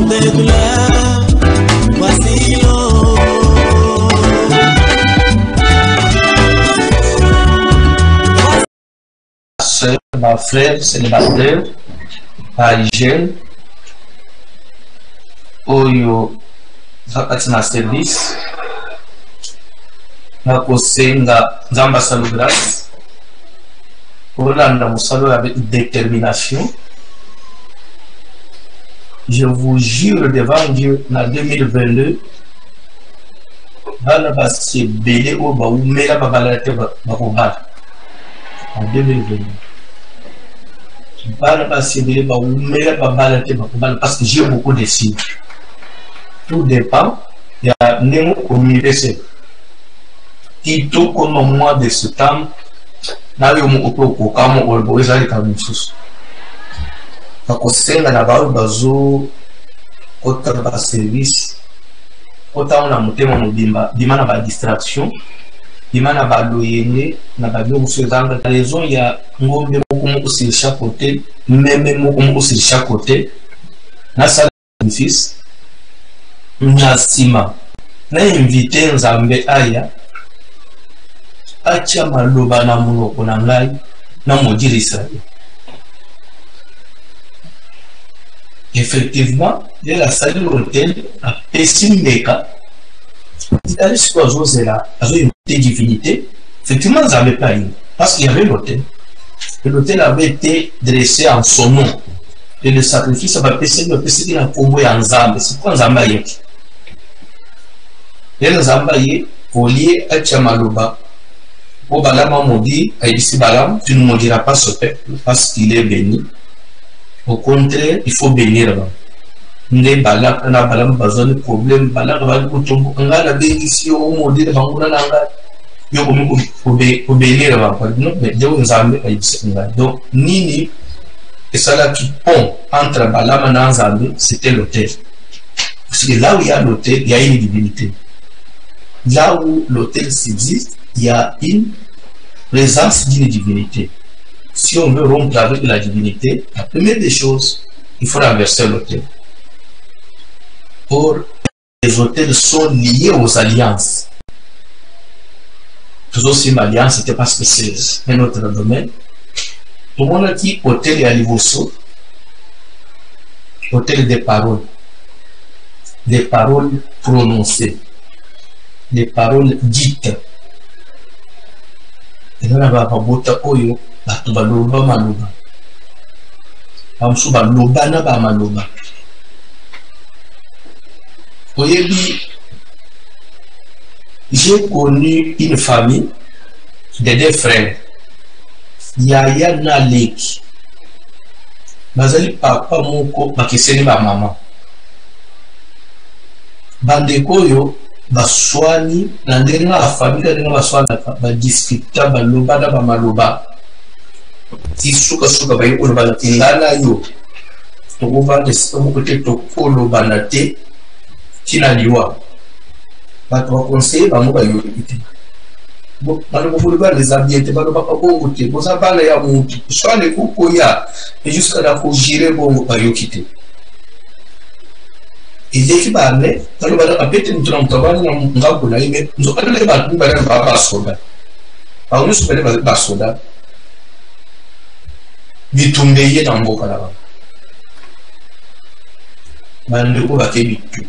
des douleurs, voici l'eau. Ma frère célibataire à hygiène oyo zakati na service na kosenga nzamba salo grâce olanda musalo avec détermination. Je vous jure devant Dieu en 2022 bana basi belé o ba umela babalate bakobala en 2022 parce que j'ai beaucoup de signes. Tout dépend. Il y a une communauté. Tout comme au mois de septembre, il y a un service. Autant on a distraction. Il y a raison, il y a sur chaque côté, même sur chaque côté. Na salle de fils, na sima, na invité nzambe aya, acha maloba na munoko na ngai, na modiri Israël. Effectivement, il y a la salle de l'hôtel, à Pessimeka. Il allait sur la chose là, avec une divinité. Effectivement, ils n'avaient pas eu, parce qu'il y avait l'hôtel. Et l'hôtel avait été dressé en son nom. Et le sacrifice va passer le PC dans Congo et en Zambie. C'est quoi Zambaye? Et le Zambaye, au lieu à Tchamaloba, au Balama Modi, à Ibisi Balam, tu ne maudiras pas ce peuple parce qu'il est béni. Au contraire, il faut bénir. Les Balak, on a Balam, besoin de problème. Balak va nous tomber. On a la bénédiction au Modi de Bangouna Langa. Donc Nini et ça là qui pont entre Balama et Nzambe, c'était l'hôtel. Parce que là où il y a l'hôtel, il y a une divinité. Là où l'hôtel subsiste, il y a une présence d'une divinité. Si on veut rompre avec la divinité, la première des choses, il faut renverser l'hôtel. Or, les hôtels sont liés aux alliances. Toujours si l'alliance, c'était parce que c'est un autre domaine. Tout le monde a dit hôtel et à Livoso, hôtel des paroles prononcées, des paroles dites. Et là, on va bota oyo, tu vas loba maloba. Amsuba loba na ba maloba. Oyebi, j'ai connu une famille de deux frères. Yaya na leki. Bazali papa moko bakiseni ba mama. Bandeko yo baswani na ndenge na famille ndenge baswana ba discuta ba loba na ba maloba. Ti suka ba yo ba tingana yo. To ba de somo kote to kolo banate tina liwa. Ba to conseiller ba mo ba yo ite. Bon, les ambientes, vous avez à mon soit les coupoya et jusqu'à la pour gérer bon quitter. Et dès qu'il va aller, dans le apétit, nous avons travaillé dans le Gabon, mais nous avons les battus par un papa soda. Alors nous sommes les battus soda. Nous tombons dans le Bocala. Mandeko Bakebitu.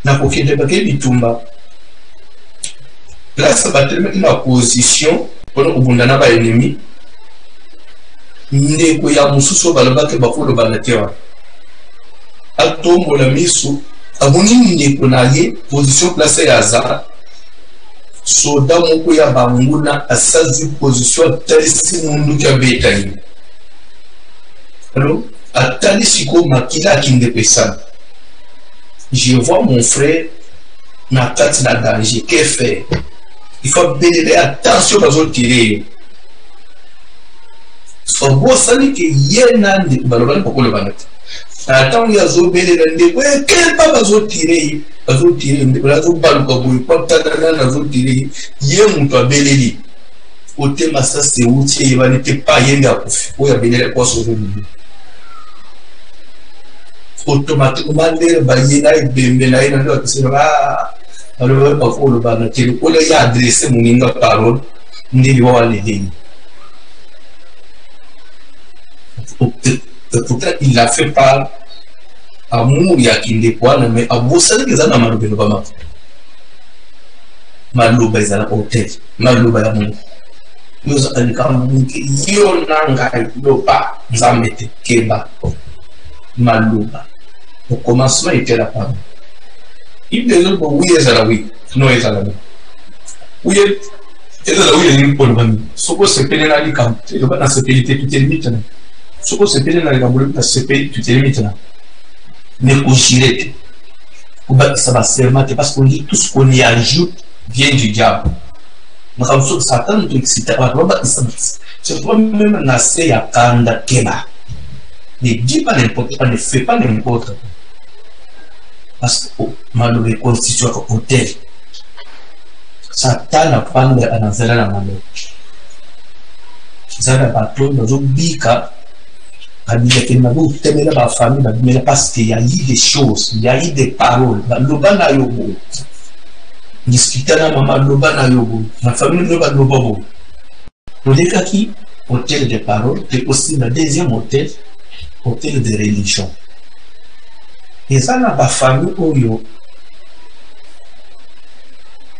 N'a pas fait de Bakebitumba. Là, ça va être une position pour nous na ba ennemi. Ndeko ya mususu balobake bakolo banatewa. Atombo la misu abuni ndeko na ye position placée ya za. Soda moko ya banguna asazi position talisi mundu kya betani. Alors, atali siko makila kinde pesa. Je vois mon frère na tête na danger. Qu'est-ce faire? Il faut bénéficer attention aux autres tirés. So bo sali que yena ndi balobana pour le banat. Attends il y a zo bénéficer ndi ouais quel pas bazo tiré ndi bazo baluka boy portana na zo tiré yé muto abeleli. Otema ça c'est outil il va n'était pas yenda kufi. Oya bénéficer quoi so ndi. automatiquement les bayina et bembela et dans c'est là alors pas faut le banatir ou le ya adresser mon inga parole ndi yo aller peut-être il l'a fait par amour ya kinde kwana mais abosana kezana malobelo ba maloba ezala hotel maloba ya mungu yoza alikamungi yo nanga loba nzamete keba maloba au commencement était la parole il devait bon oui ezala oui non ezala non oui ezala oui ni pour le soko se pele na likam le ba na se pele tu te limite na soko se pele na likam na se pele tu te limite na mais au gilet ou ba ça va seulement parce qu'on dit tout ce qu'on y ajoute vient du diable. Nous avons sur Satan tout excité. C'est toi-même nassé à Kanda Keba. Ne dis pas n'importe quoi, ne fais pas n'importe quoi. Parce que malheureux constitue un hôtel. Satan a parlé à Nazara la malheur. Zara bateau dans un bika. Parce qu'il y a eu des choses, il y a eu des paroles. Discutana mama loba na yobo, ma famille loba lobo. Pour les cas qui, hôtel de paroles, et aussi le deuxième hôtel, hôtel de religion. Et ça n'a pas famille au yo.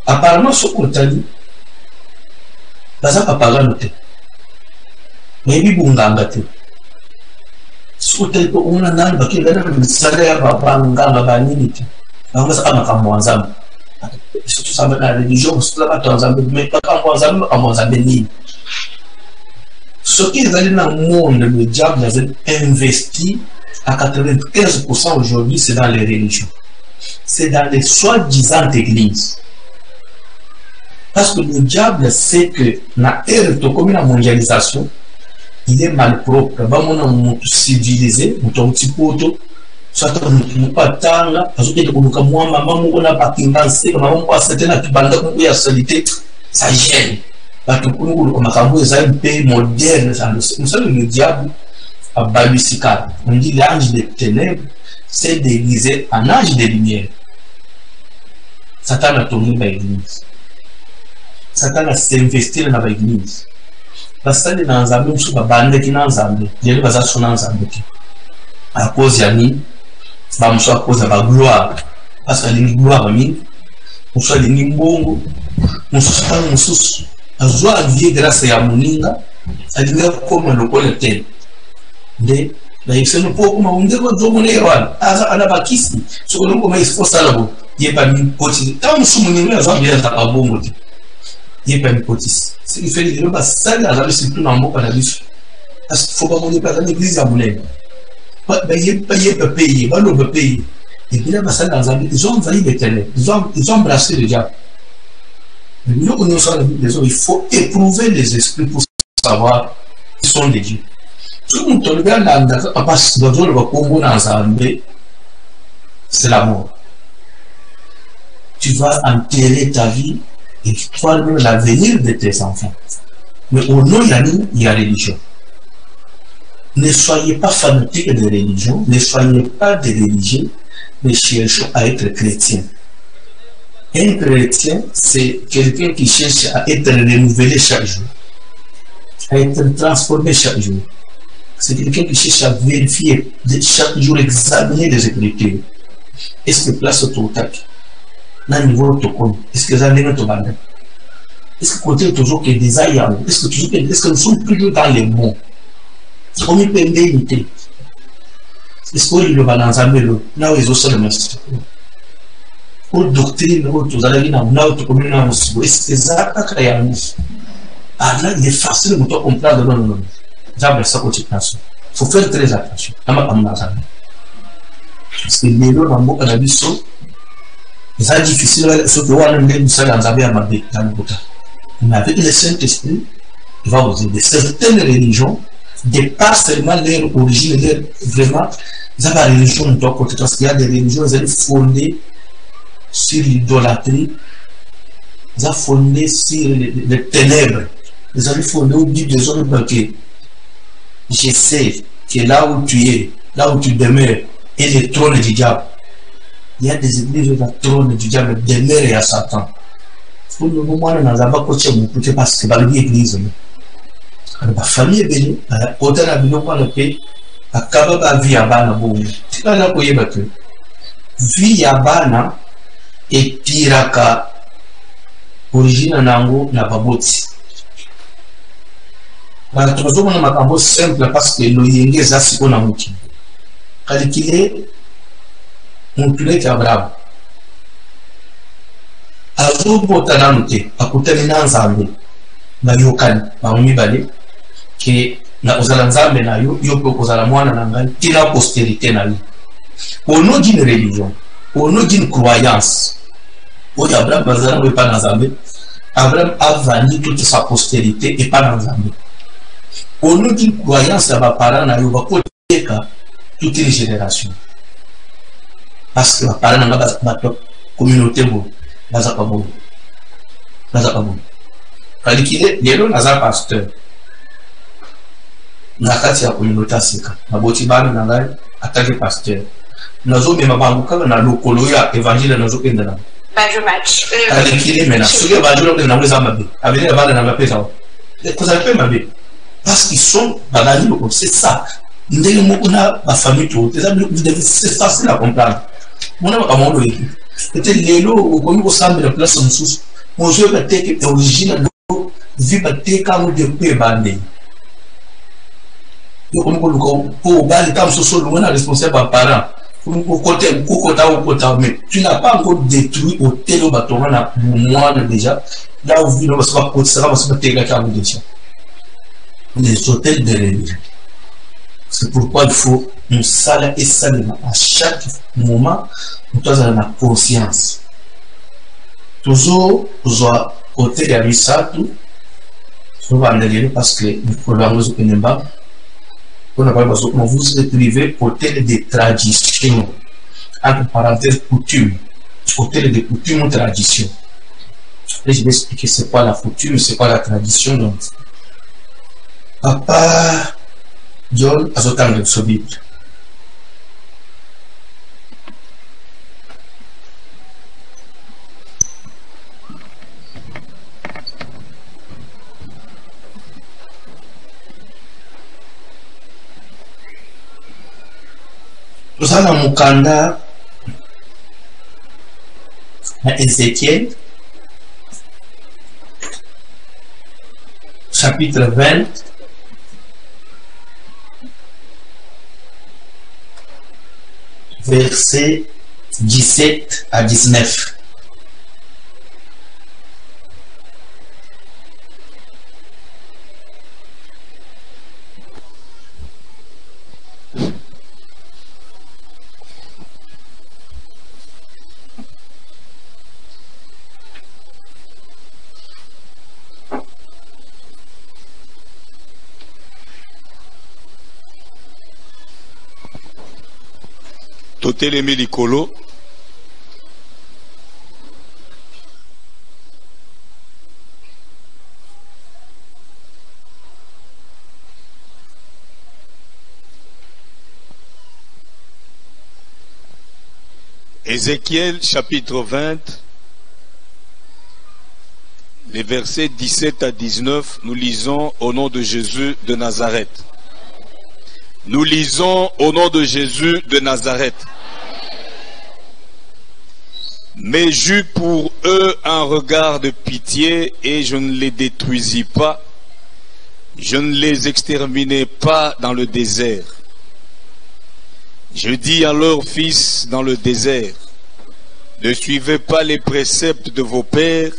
Apparemment, ce qu'on t'a dit, ça n'a pas noté. Mais il y a un ce hôtel pour on a un baquet de salaire à Banganga Baniti. On va s'en surtout ça la religion, surtout la Tanzanie, mais pas à Mozambique. Ce qui est dans le monde, le diable a investi à 95% aujourd'hui, c'est dans les religions. C'est dans les soi-disant églises. Parce que le diable sait que dans l'ère de la mondialisation, il est malpropre. On est civilisé, on est un petit peu soit on pas tanga parce que on moi maman on a pas pensé maman pas c'était la bande de la solité ça gêne parce que on makambo ça un peu moderne ça nous sommes le diable à balusika on dit l'ange des ténèbres c'est déguisé en ange de lumière. Satan a tourné dans l'église, Satan a s'investi dans l'église parce que dans un même sous la bande qui dans un il va ça son ensemble à cause yani ba mso à cause de la gloire parce que la gloire mi on soit les bongo on soit on sous a joie vie grâce à moninga alinga comme le collecteur de la yexeno pour comme on devait dominer wan ana bakisi so on comme il faut ça là bon il pas mi petit tant sous moninga a bien ta pas bongo il pas mi petit c'est fait le ba ça là c'est tout dans mon paradis parce qu'il faut pas monter par l'église à moulin. Il peut payer, il peut payer. Et puis là, ils ont envahi les ténèbres, ils ont embrassé le diable. Mais nous connaissons la Bible, il faut éprouver les esprits pour savoir qui sont les dieux. Tout le monde regarde c'est la mort. Tu vas enterrer ta vie et toi-même l'avenir de tes enfants. Mais au nom de la vie, il y a religion. Ne soyez pas fanatiques de religion, ne soyez pas des religieux, mais cherchons à être chrétiens. Un chrétien, c'est quelqu'un qui cherche à être renouvelé chaque jour, à être transformé chaque jour. C'est quelqu'un qui cherche à vérifier, chaque jour examiner les Écritures. Est-ce que place au tac? Dans le niveau de ton est-ce que ça n'est pas ton est-ce que côté toujours que des aïeux? Est-ce que nous sommes toujours dans les mots? On y peut indemnité. Est-ce qu'il y a dans un vélo? Là où ils ont seulement. Ou doctrine, ou tout ça, il y a un autre commune en Moscou. Est-ce que ça a créé un mousse? Ah là, il est facile de comprendre. Non, non, non. J'aime ça quand tu penses. Il faut faire très attention. Parce que les lois dans beaucoup de bisous, c'est difficile. Ce que on aime ça dans un verre dans le bouton. Mais avec le Saint-Esprit, il va vous aider. Certaines religions dépassent seulement leur origine, leur vraiment. Ils ont la religion de côté parce qu'il y a des religions qui sont fondées sur l'idolâtrie, ils ont fondé sur les ténèbres, ils ont fondé au but des hommes que je sais que là où tu es, là où tu demeures, et le trône du diable. Il y a des églises où le trône du diable demeure à Satan. Pour le moment, on n'a pas coaché mon côté parce que c'est l'église. La famille est bénie, autant la vie qu'on a fait, à Kababa vie à Bana Boum. C'est pas là pour y battre. Vie à Bana et Piraka, origine nango na baboti. Bah, tu vois, on a un simple parce que le yenge zasi qu'on a mouti. Calculé, on peut être brave. Azo botana mute, akutani na nzambe, na yokani, na umibale, ke na ozala nzambe na yo, yo pe ozala mwana na ngai, tina postérité na yo. Au nom d'une religion, au nom d'une croyance, où Abraham bazala ou pas dans nzambe, Abraham a vanni toute sa postérité et pas dans nzambe. Au nom d'une croyance, ça va parler na yo, va poteka toute une génération. Parce que va parler na la communauté bo. Naza Pabou. Calculé, Lélo Naza pasteur. Nakati ya communauté asika. Naboti bana nangai attaqué pasteur. Nazo me mabanguka na lokolo ya évangile nazo kenda na. Bah je match. Calculé maintenant. Ce que va dire que na mweza mabe. Avenir bana na mapesa. Vous avez fait mabe. Parce qu'ils sont banani c'est ça. Ndenge moko na ba famille tout. C'est facile à comprendre. Mon am amondo yiki. Peut-être l'élo au commune au centre de la place en sous. Mon jeu va être original. Vu va être comme de peu bandé. Donc on peut pour bali comme ce soit loin responsable par parent. Pour côté mais tu n'as pas encore détruit au tel bateau na moi déjà. Là où vient ça va ça va te gâter déjà. Les hôtels de religion. C'est pourquoi il faut nous saler et saler à chaque moment. Nous avons la conscience. Toujours, côté de la ça, tout. Parce que nous programmes nous connaissons pas. On vous écrivez côté des traditions. Entre parenthèses, coutumes. Côté des coutumes ou traditions. Et je vais expliquer c'est quoi la coutume, c'est quoi la tradition. Donc, Papa John a autant de sa Bible. Nous allons à Mukanda, à Ézéchiel, chapitre 20, versets 17 à 19. Totelemi likolo Ézéchiel chapitre 20, les versets 17 à 19, nous lisons au nom de Jésus de Nazareth. Nous lisons au nom de Jésus de Nazareth. Mais j'eus pour eux un regard de pitié et je ne les détruisis pas. Je ne les exterminai pas dans le désert. Je dis à leurs fils dans le désert, ne suivez pas les préceptes de vos pères,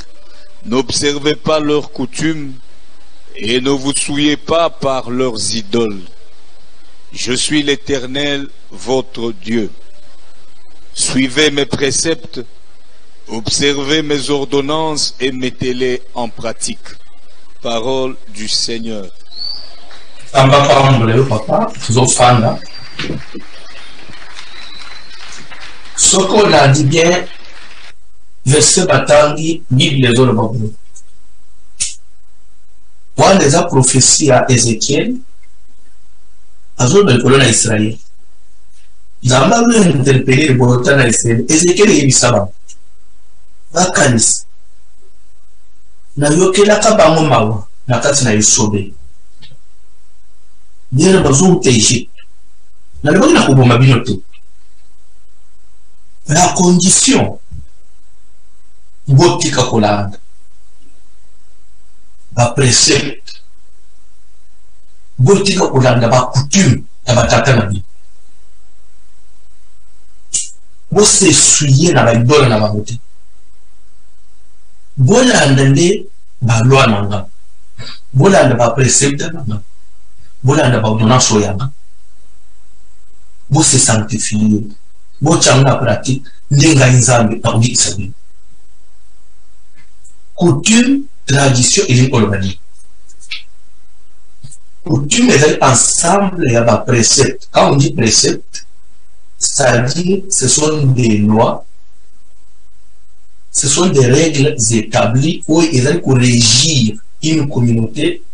n'observez pas leurs coutumes et ne vous souillez pas par leurs idoles. Je suis l'Éternel, votre Dieu. Suivez mes préceptes, observez mes ordonnances et mettez-les en pratique. Parole du Seigneur. Ce qu'on a dit bien, verset Batangi, Bible les autres babou. On les a prophéties à Ézéchiel, à zone de colonne à Israël. Nzamba lui interpellé le Bolota na Israël. Ezekiel yebisaba. Bakanis. Na yokela kabango mawa. Na kati na yusobe. Bien bazo teji. Na lebaki na kuboma binote. La condition. Botika kolanda. Ba précepte. Botika kolanda ba coutume. Na batata na bi. Bo se suye na ba idole na ba mote. Bolanda nde ba loi nanga. Bolanda ba précepte nanga. Bolanda ba ordonnance yanga. Bo se sanctifier. Bo changa pratique ndenga nzambe na ubikisa bi. Coutume, tradition et l'organisme. Coutume est ensemble et à précepte. Quand on dit précepte, c'est-à-dire ce sont des lois, ce sont des règles établies où ils allaient régir une communauté,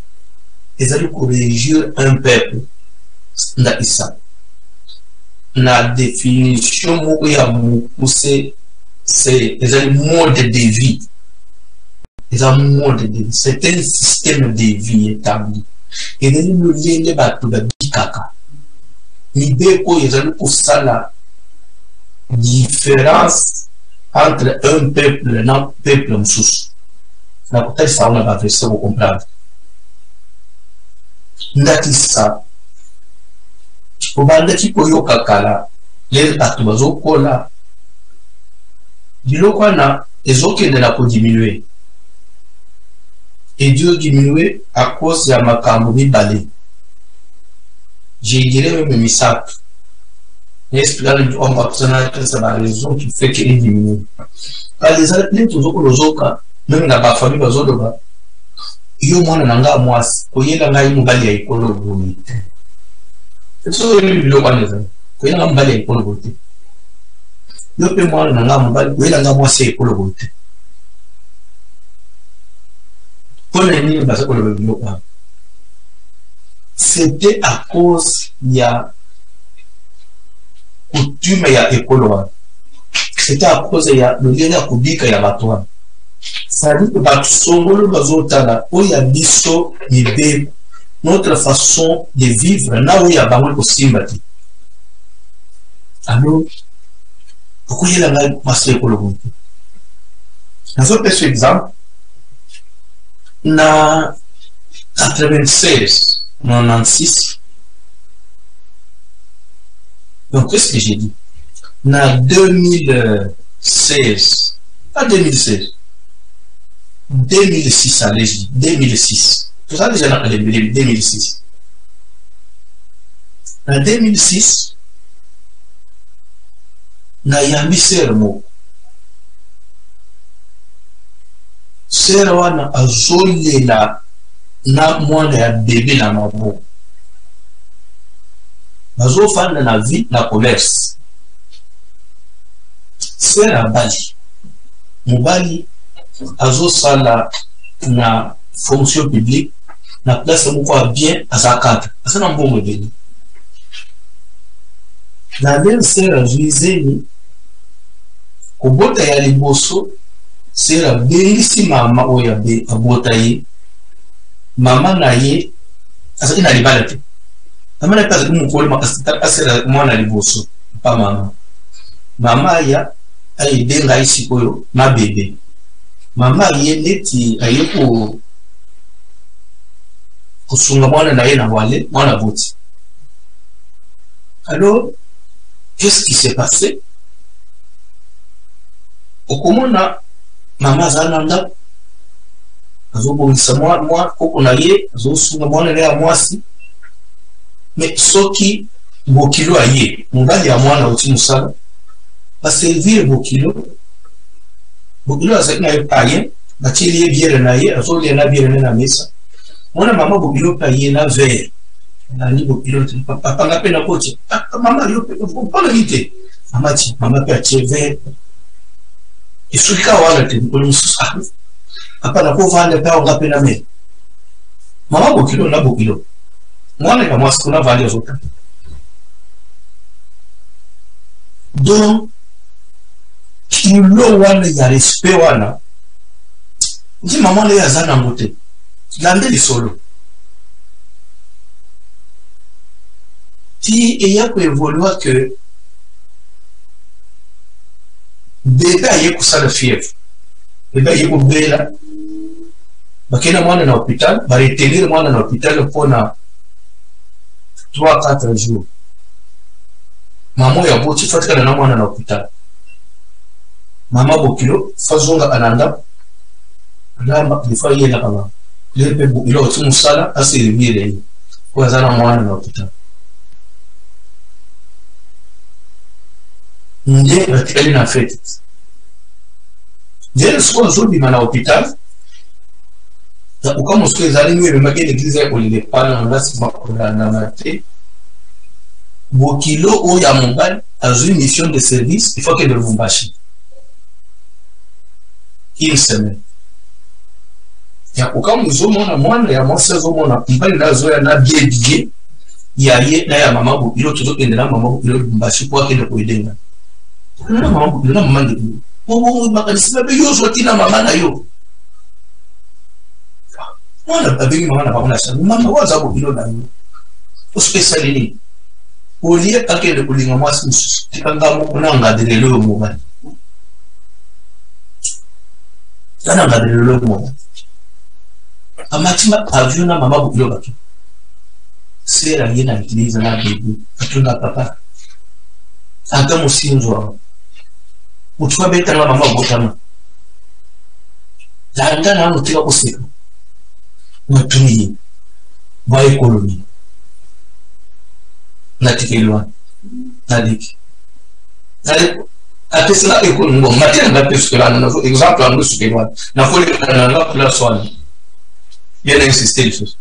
ils allaient régir un peuple. La définition où il y a c'est un mode de vie. C'est un mode de vie. C'est un système de vie établi. Et nous lien de bateau de bikaka. L'idée qu'il y a la différence entre un peuple et un peuple moussous. La peut-être ça on a pas fait ça vous comprendre. Ndaki ça. Au bande qui peut yo kakala. Les atubazo kola. Biloko na ezoke de la pour diminuer. Et Dieu diminué à cause de ma camourie balée. Je dirais même misac. L'explication on va obtenir que c'est la raison qui fait qu'il diminue. Par les athlètes, toujours que les autres, même dans la famille, les autres, ils ont moins d'anga à moi. Koye l'anga ils m'oublient à école au c'est ça le local. Koye l'anga m'oublient à école au côté. Le peu moins d'anga m'oublient, koye l'anga moi c'est école au côté. C'était à cause il y a coutume il y a école. C'était à cause il y a le lien à kubika il y a batoine. Ça dit que batsongolo bazotala où il y a biso nibe notre façon de vivre là où il y a bango posimbati. Alors pourquoi il y a la masse école? Dans un petit exemple. Na 96, 96. Donc, qu'est-ce que j'ai dit? Na 2016, pas 2016, 2006, allez, je dis, 2006. Tout ça déjà dans 2006. En 2006, na yambi sermo. Sera wana azolela na mwana ya bébé na mabo. Bazofanda na vie na commerce. Sera bali. Mobali azosala na fonction publique na place moko bien azakata. Asana mbongo beni. Na bien sera zuizeni kobota ya liboso. Sera bengisi mama oya be abota ye mama na ye asa ina libala te mama na pasa kumukole makasita asera mwana liboso pa mama ya ay benga isi koyo ma bebe mama ye leti ayeko kusunga mwana na ye na wale mwana boti. Alors qu'est-ce qui s'est passé? Okomona Mama zananda azobongisa mwa koko na ye azosunga mwana le ya mwasi mais soki bokilo aye mobali ya mwana oti musala ba servir bokilo azaki na ye paye batili ye biere na ye azolia na biere na mesa mwana mama bokilo paye na verre na ni bokilo papa na pena koche mama yo pona vite mama pe atie verre. Et ce cas où on a après la pauvre femme de père on a peine à mettre maman bokilo na bokilo moi les moi ce qu'on a valé aux autres Donc, kilo wana ya respect wana, ndi maman le yazana ngote. Lande li solo. Ti eya ko évoluer que bébé aye kusala fièvre. Bébé aye ko bela. Bakena mwana na hôpital, ba retenir mwana na hôpital pona 3-4 jours. Maman ya boti fatika na mwana na hôpital. Mama bokilo fazonga ananda. Lamba difa yena kama. Lepe bokilo tumusala asiribire. Kwa zana mwana na hôpital. Nde batikali na fete. Nde siko zobi mana hôpital. Ukama siku ezali niwe bemaki l'église ya kolile pana ngasi makola na mate. Bokilo o ya mobile a une mission de service, il faut que le Lubumbashi. Une semaine. Ya ukama uzomona mwana ya mwasa zomona mbali na zoya na biye ya ye na ya mama bokilo tuzo endela mama bokilo Lubumbashi kwa kende koidenga. Na mama bokilo na mama ndio. Bo makanisa be yo zoti na mama na yo. Mwana babi mama na bakona sana. Mama waza bokilo na yo. Uspecially olie akende kulinga mwasi tikanga mo na ngadelelo mo bani. Sana ngadelelo mo. Amatima aviona mama bokilo baki. Sera yena ikiliza na bibi atuna papa. Ata musinzwa. Utwa beta na mama botama. Langa na mutika kuseka. Matuni ba economie. Natikilwa. Nadiki. Atesla economie. Matia nga pesukela na exemple angu sukelwa. Na fole na place one. Yena insister les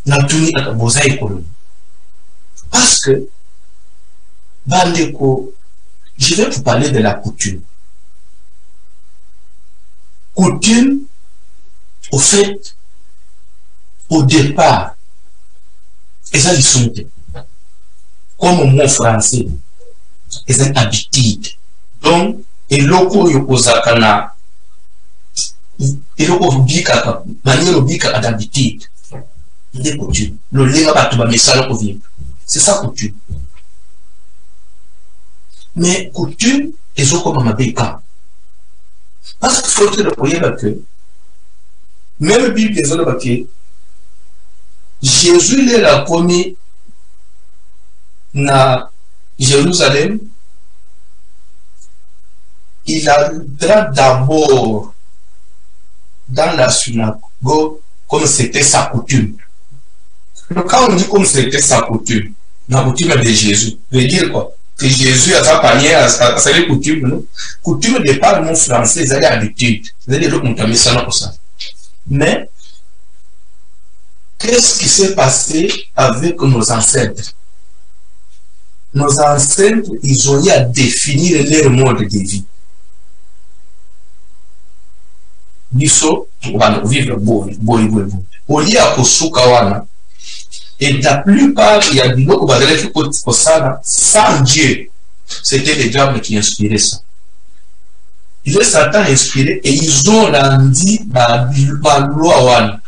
Natuni akaboza économie. Parce que, Bandeko, je vais vous parler de la coutume. Coutume, au fait, au départ, et ça, ils sont comme au mot français, ils ont habitude. Donc, et loko yokozakana, et loko bika, manière bika d'habitude. Des coutumes. Le lien va tout vivre. C'est ça coutume. Mais coutume, ils ont comme un béca. Parce qu'il faut que le voyez que même la Bible des autres que Jésus les a commis na Jérusalem. Il entra d'abord dans la synagogue comme c'était sa coutume. Quand on dit comme c'était sa coutume, la coutume de Jésus, veut dire quoi? Que Jésus a sa panière, à sa coutume, non? Coutume de pas le mot français, c'est l'habitude. C'est-à-dire que l'on mis ça pour ça. Mais, qu'est-ce qui s'est passé avec nos ancêtres? Nos ancêtres, ils ont eu à définir leur mode de vie. Niso, on va vivre bon. Au lieu à Kosukawana, et la plupart, il y a des gens qui ont ça sans Dieu. C'était les diables qui inspiraient ça. Ils ont Satan inspiré et ils ont rendu la loi,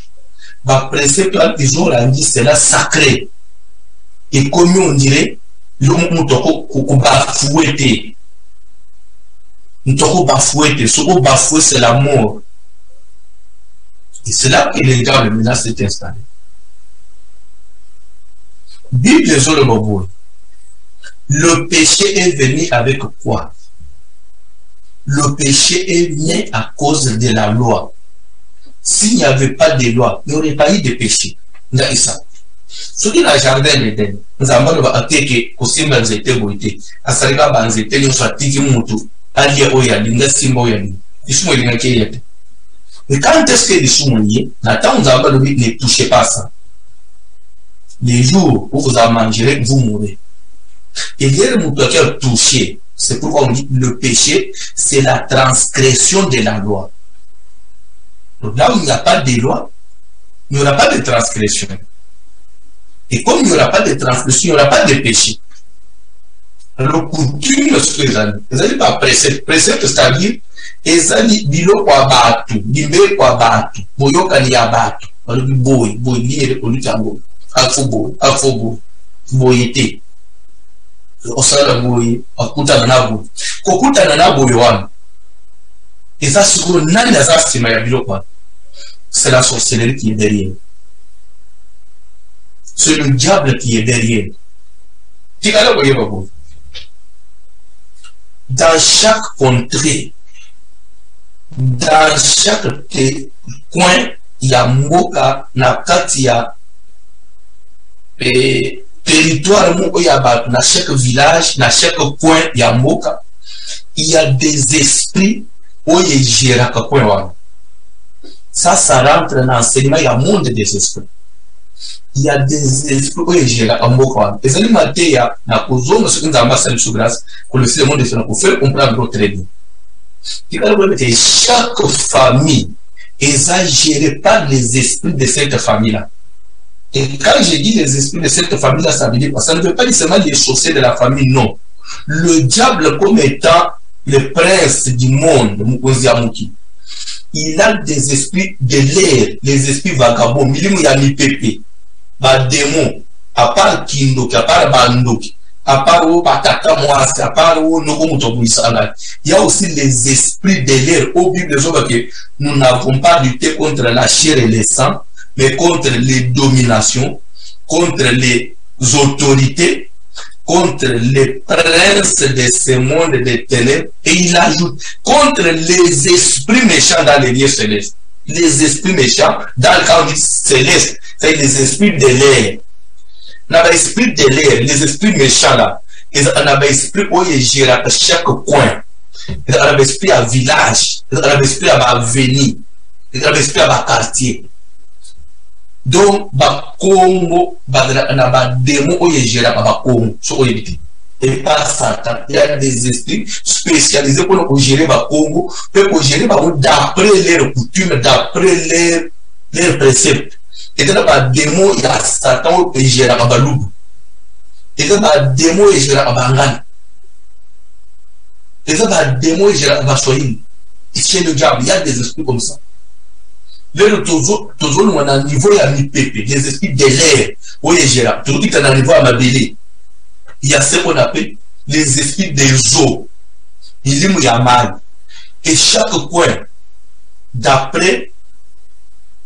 la précepte, ils ont rendu cela sacré. Et comme on dirait, nous avons bafoué. Nous avons bafoué. Ce qu'on bafoué, c'est la mort. Et c'est là que les diables maintenant s'est installé. Bible le Bobo. Le péché est venu avec quoi? Le péché est né à cause de la loi. S'il n'y avait pas de loi, il n'y aurait pas eu de péché. Ce qui est le jardin d'Éden, nous avons dit que si nous étions boités, à ce moment-là, nous étions fatigués, nous alliés au Yali, nous étions au Yali. Mais quand est-ce que nous sommes liés? Nathan, nous avons dit ne touchez pas ça. Les jours où vous en mangerez, vous mourrez. Et il y a le qui a touché. C'est pourquoi on dit le péché, c'est la transgression de la loi. Donc là où il n'y a pas de loi, il n'y aura pas de transgression. Et comme il n'y aura pas de transgression, il n'y aura pas de péché. le coutume ce que les amis pas précepte c'est-à-dire ezali biloko ya bato limbe kwa bato boyokani ya bato balobi boy liye olutango afo boy te osala boy akutana na boy kokutana na boy wana eza sikoyo nani aza nsima ya biloko wana c'est la sorcellerie qui est derrière. C'est le diable qui est derrière. Dans chaque contrée, dans chaque coin, il y a Mboka, Nakatia, territoire, dans chaque village, dans chaque coin, il y a Mboka. Il y a des esprits où il y a un coin. Ça rentre dans l'enseignement, il y a un monde des esprits. Il y a des esprits où il y a un monde. Et c'est le matin, il y a un monde qui est en grâce, pour le monde de faire, pour faire comprendre notre bien. Chaque famille est gérée par les esprits de cette famille-là. Et quand je dis les esprits de cette famille-là, ça ne veut pas dire seulement les sorciers de la famille, non. Le diable comme étant le prince du monde, Mukoziamuki. Il a des esprits de l'air, les esprits vagabonds, milimu ya mipepe, ba démon, à part Kindoki, à part Bandoki, à part Patata Moasi, à part Nokomutobuisanga. Il y a aussi les esprits de l'air. Au Bible, que nous n'avons pas lutté contre la chair et le sang, mais contre les dominations, contre les autorités, contre les princes de ce monde des ténèbres, et il ajoute contre les esprits méchants dans les lieux célestes. Les esprits méchants dans le camp céleste, c'est les esprits de l'air. Dans l'esprit de l'air, les esprits méchants là, ils ont l'esprit où ils gèrent à chaque coin. Ils ont l'esprit à village, ils ont l'esprit à avenue, ils ont l'esprit à quartier. Donc, Congo, na démon où il gère à Congo, et pas Satan. Il y a des esprits spécialisés pour gérer Congo, pour gérer d'après leurs coutumes, d'après leurs préceptes. Et dans le démon, il y a Satan qui gère à Baloub. Et dans le démon, il gère à Bangan. Et dans le démon, il gère à Basoïne. Et chez le diable, il y a des esprits comme ça. Toujours, nous avons un niveau à mi-pépé, les esprits de l'air, où il gère. Toujours, il y a un niveau à Mabélé. Il y a ce qu'on appelle les esprits des eaux. Il y a mal. Et chaque coin, d'après,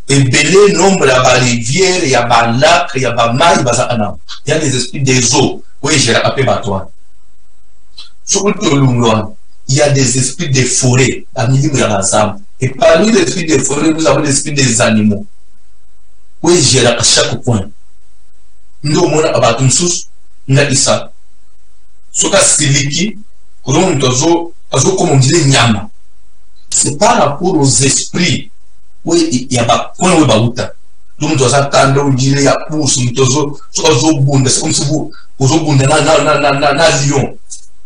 et belé nombre, il y a des rivières, il y a des lacs, il y a des mailles, il y a des esprits des eaux. Oui, j'ai rappelé à toi. Il y a des esprits des forêts, et parmi les esprits des forêts, nous avons les esprits des animaux. Oui, j'ai à chaque point. Nous avons un abatum sous, nous avons ça. Ce cas siliki, comme on dit, nyama. C'est par rapport aux esprits. Oui, il y a pas quoi où baouta. Donc, nous avons tendance à dire, il y a pousse, nous avons bunda, c'est comme si vous bunda na lion.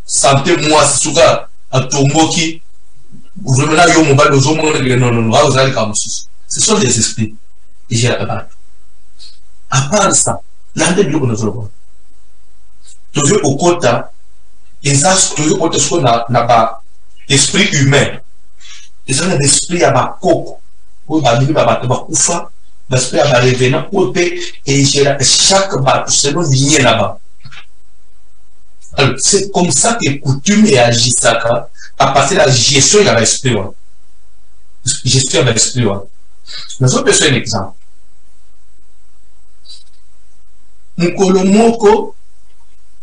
Santé moi, c'est ce cas à Tomboki. Ce sont des esprits. Et j'ai à part ça, l'année de l'eau, toujours au côté, ils ont toujours au ce qu'on n'a pas esprit humain. Ils ont l'esprit à ma coco, ou à Koufa, l'esprit à ma revenant, et j'ai chaque bateau, selon ligne là-bas. C'est comme ça que coutume et agissaka à passer la gestion de l'esprit. Gestion de l'esprit. Nous avons un exemple. Mkolomoko,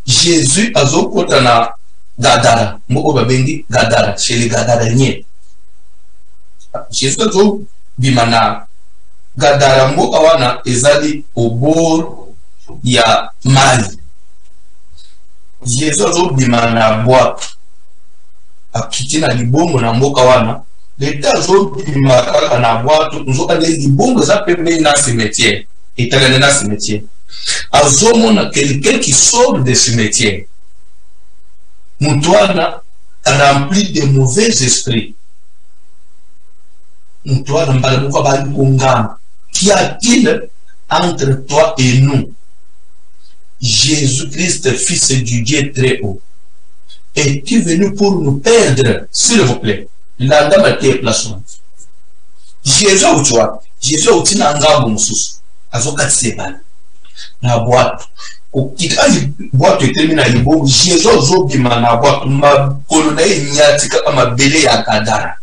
Jésus a zokota na Gadara. Moko babengi Gadara, chez les Gadaraniens. Jésus a zo bimana Gadara mboka wana ezali au bord ya Mali. Jésus a zo bimana boîte. Akiti na libongo na mboka wana l'État zo bimaka na boîte nous allons libongo ça peut mener dans ce métier et dans ce métier azomona quelqu'un qui sort de ce métier mutuana rempli de mauvais esprits mutuana mbalamuka bali kungama qu'y a-t-il entre toi et nous Jésus-Christ fils du Dieu très haut es-tu venu pour nous perdre, s'il vous plaît? La dame a été placée. Jésus ou tu vois, Jésus ou tu n'as pas bon sous. Azokat sebal. La boîte. Au qui a boîte termine à ibo, Jésus zo bima na boîte ma kolona nyati kama mabele ya kadara.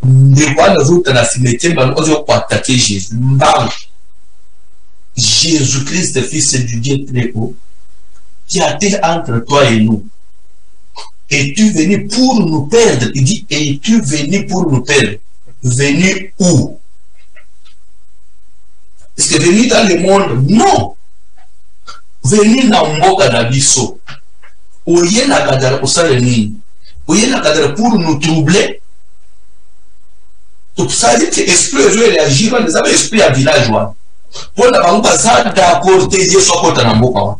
Ne wana zo tana cimetière ba ozo kwa attaquer Jésus. Mbang. Jésus-Christ, fils du Dieu très haut, qui a-t-il entre toi et nous? Es-tu venu pour nous perdre? Il dit, es-tu venu pour nous perdre? Venu où? Est-ce que venu dans le monde? Non. Venu dans Mboka Nabiso. Oye na kadara osaleni. Oye na kadara pour nous troubler. Donc ça dit que l'esprit veut réagir, les amis, esprit à villageois. Pour la banque, ça d'accord, t'es dit, soit contre un mot.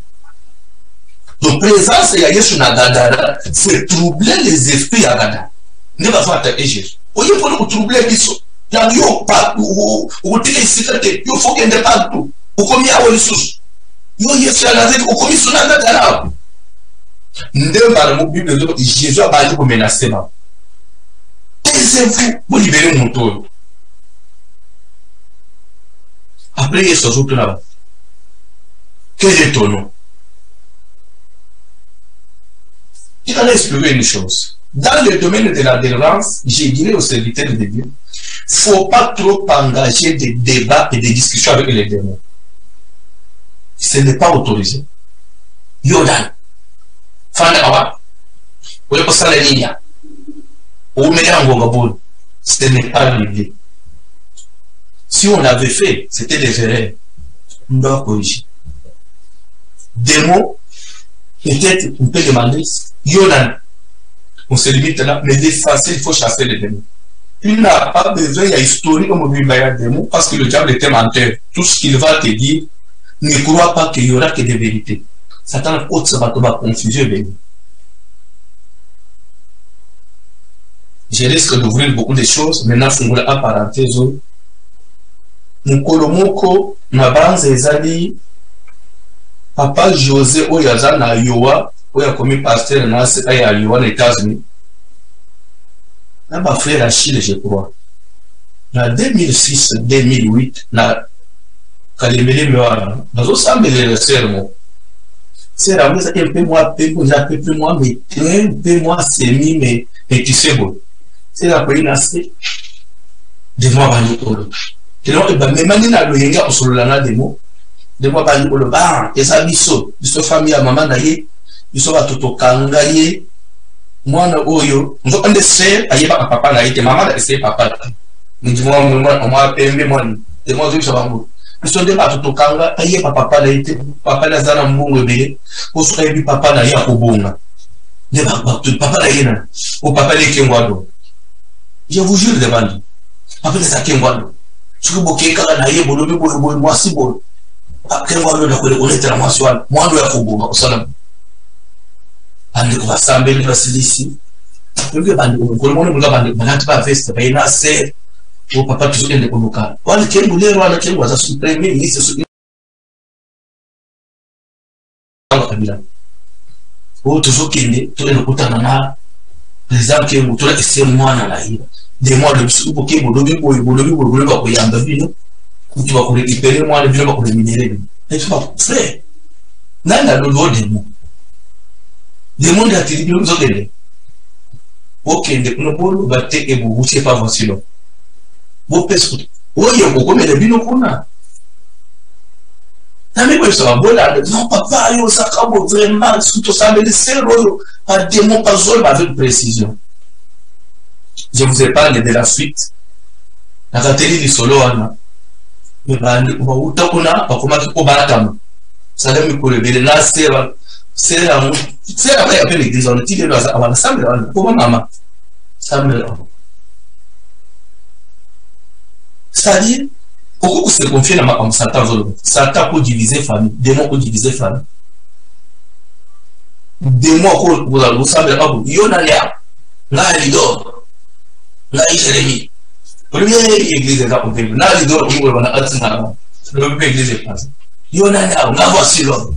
Donc, présence, il y a Yesu Nagadara, c'est troubler les esprits à Gada. Ne va pas attaquer Jésus. Au lieu de troubler les esprits, il y a eu pas, ou il faut qu'il n'y ait pas tout. Ou comme il y a eu sous. Il y a Yesu Nagadara, ou comme il y a Nagadara. Ne va pas Bible de Jésus a pas dit pour menacer. Taisez-vous, vous libérez mon tour. Après, il y a ce jour là-bas. Quel est ton nom? Je vais expliquer une chose. Dans le domaine de la délivrance, j'ai dit aux serviteurs de Dieu, il ne faut pas trop engager des débats et des discussions avec les démons. Ce n'est pas autorisé. Yodan. Fanda vous le passez la ligne. Ou ce n'est pas l'idée. Si on l'avait fait, c'était des erreurs. On doit corriger. Des mots, peut-être, on peut demander, Yodan, on se limite là, mais d'effacer, il faut chasser les démons. Il n'a pas besoin, il y a historique comme il y a des mots, parce que le diable était menteur. Tout ce qu'il va te dire, ne crois pas qu'il y aura que des vérités. Satan haute ça va te confuser. Je risque d'ouvrir beaucoup de choses, maintenant, il faut la parenthèse. Mukolomoko na banze ezali papa José oyaza na Iowa oya komi pasteur na se aya Iowa na États-Unis na ba frère Achille je crois na 2006 2008 na kalemele mewa bazo sambele le sermo c'est la mise un peu moins mais un peu moins semi mais tu sais bon c'est la colline c'est de moi banitolo. Donc, même si on a le sur la démo, de moi, le bar, et ça, biso famille à maman d'ailleurs, biso va tout au kangaye, moi, oyo, nous avons des sœurs, aïe, papa, naïe, maman, c'est papa. Nous disons, on m'a payé, moi, et moi, je suis à vous. Nous sommes des tout au kanga, aïe, papa, naïe, papa, nazana, mbongo, bébé, ou serait papa, naïe, à Obonga. Papa, naïe, ou papa, naïe, Kengwado. Je vous jure, devant papa, naïe, Kengwado. Si vous avez un peu de temps, vous avez un peu de temps, vous avez un des mois de soupe qui tu vas récupérer moi le vieux pour les minéraux. Et tu vas frère. Nana le droit des mots. Des mots d'attribuer aux autres. Ok, des mots battent et vous c'est pas facile. Vous pesquez. Oui, vous mais le vino qu'on a. Mais quoi ça va voilà non papa yo ça comme vraiment tout ça mais c'est rôle pas des mots pas seul avec précision. Je vous ai parlé de la suite. La catégorie du solo, mais on va comment ça va me coller. Là, c'est après l'église, on dit que avant la salle, comment maman ça me c'est-à-dire, pourquoi vous se confiez dans Satan? Satan peut diviser famille, démon peut diviser famille. Démon, vous savez, il y en a là, il dort. Là, Jérémie. Première église est là, là, il dort, on a atteint le église est passée. Il y en a là, on a voici l'homme.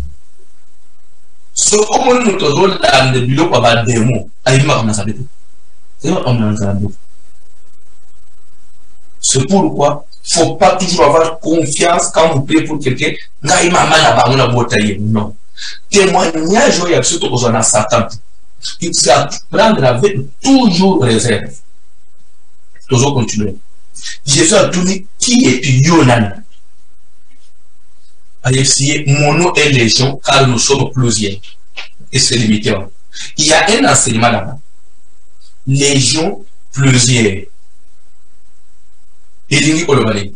Ce qu'on nous donne dans le bureau pour avoir des mots, c'est pourquoi il ne faut pas toujours avoir confiance quand vous priez pour quelqu'un. Non. Témoignage, il y a surtout aux gens Satan. Il faut prendre avec toujours réserve. Toujours continuer. Jésus a dit qui est Yonan. Mon nom est légion car nous sommes plusieurs. Et c'est limité. Il y a un enseignement là-bas. Légion plusieurs. Et il dit qu'on le valide.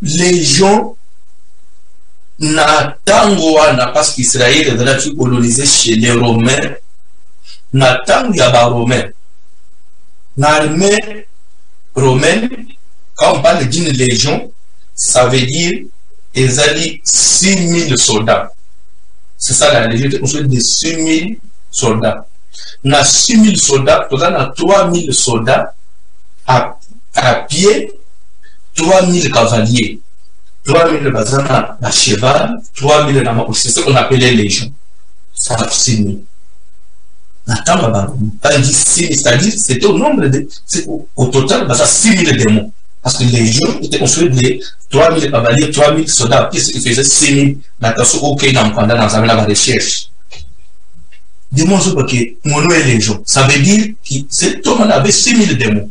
Légion n'a parce qu'Israël est déjà colonisé chez les Romains. N'attend y a pas Romain. L'armée romaine, quand on parle d'une légion, ça veut dire qu'ils ont 6000 soldats. C'est ça la légion, on fait de 6000 soldats. On a 6000 soldats, on a 3000 soldats à pied, 3000 cavaliers. 3000 bazana à cheval, 3000 nama, c'est ce qu'on appelait légion. Ça fait 6000. C'est-à-dire c'était au nombre de au total ça 6000 démons parce que les gens étaient construits de 3000 cavaliers 3000 soldats qui faisaient 6000 n'attention aucun pendant dans la recherche démons que mon nom est légion ça veut dire que cet homme avait 6000 démons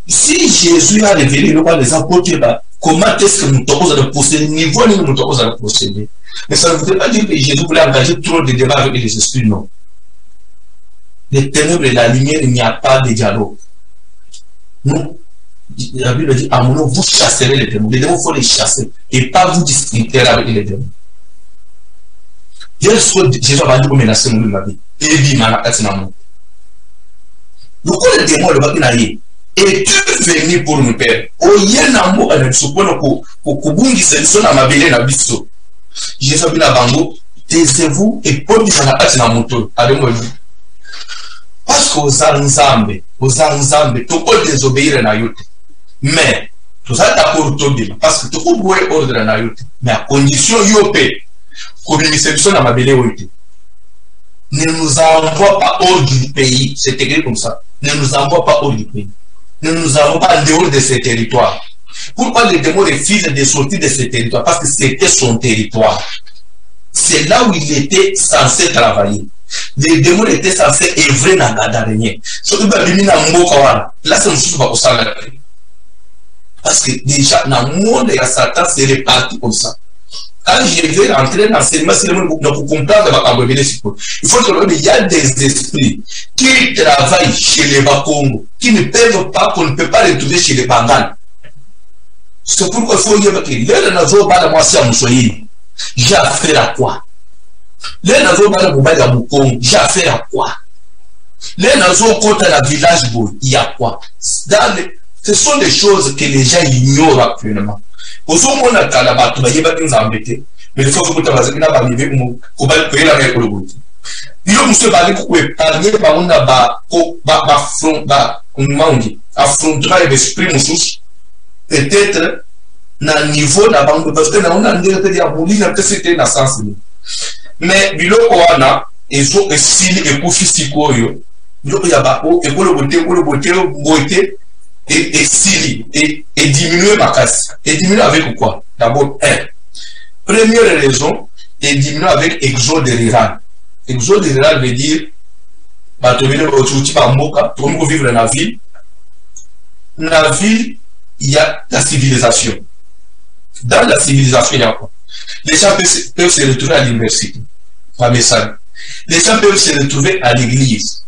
si Jésus a révélé le roi des apôtres comment est-ce que nous t'osons de posséder niveau nous t'osons de posséder. Mais ça ne veut pas dire que Jésus voulait engager trop de débats avec les esprits, non. Les ténèbres et la lumière, il n'y a pas de dialogue. Non. La Bible dit, à mon nom, vous chasserez les démons. Les démons, il faut les chasser et pas vous discuter avec les démons. Jésus a dit, menacer mon vie. Et dit, le les démons, le bâti n'a rien. Et tu es venu pour nous perdre. Oyenambo a supposé que c'est na mabele na biso. Jésus a dit à Bango, taisez-vous et posez la patte na moto. Parce qu'aux Anzambe, tu peux désobéir na yote. Mais, tu as d'accord tobila parce que tu peux boire ordre na yote. Mais à condition yope, comme une mission na mabele yote. Ne nous envoie pas hors du pays. C'est écrit comme ça. Ne nous envoie pas hors du pays. Nous ne nous avons pas en dehors de ces territoires. Pourquoi les démons refusent de sortir de ces territoires? Parce que c'était son territoire. C'est là où il était censé travailler. Les démons étaient censés œuvrer dans la dernière. Surtout là, c'est une chose pour ça. Parce que déjà, dans le monde, Satan s'est réparti comme ça. Quand je vais rentrer dans l'enseignement, c'est pour comprendre il faut que il y a des esprits qui travaillent chez les Bakongo, qui ne peuvent pas, qu'on ne peut pas retrouver chez les Bangans. C'est pourquoi il faut dire que les nazo bala moi c'est Moussoyi. J'ai affaire à quoi? Les nazo bala Moubaï à Moukongo, j'ai affaire à quoi? Les nazo contre la village boy, il y a quoi? Ce sont des choses que les gens ignorent actuellement. Au moment où on a Kalaba, tu vas y avoir des embêtés. Mais il faut que tu aies un arrivé pour payer la main pour le bout. Il faut que tu aies épargné par un affrontement et l'esprit moussous. Peut-être, dans le niveau de la banque, parce que nous avons un c'était dans le sens. Mais, il faut que s'il est pour physico, il faut que le beauté, et diminuer ma casse. Et diminuer avec quoi? D'abord, première raison, et diminuer avec exode rural. Exode rural veut dire, tu veux vivre dans la ville. Dans la ville, il y a la civilisation. Dans la civilisation, il y a quoi? Les gens peuvent se retrouver à l'université. Pas message. Les gens peuvent se retrouver à l'église.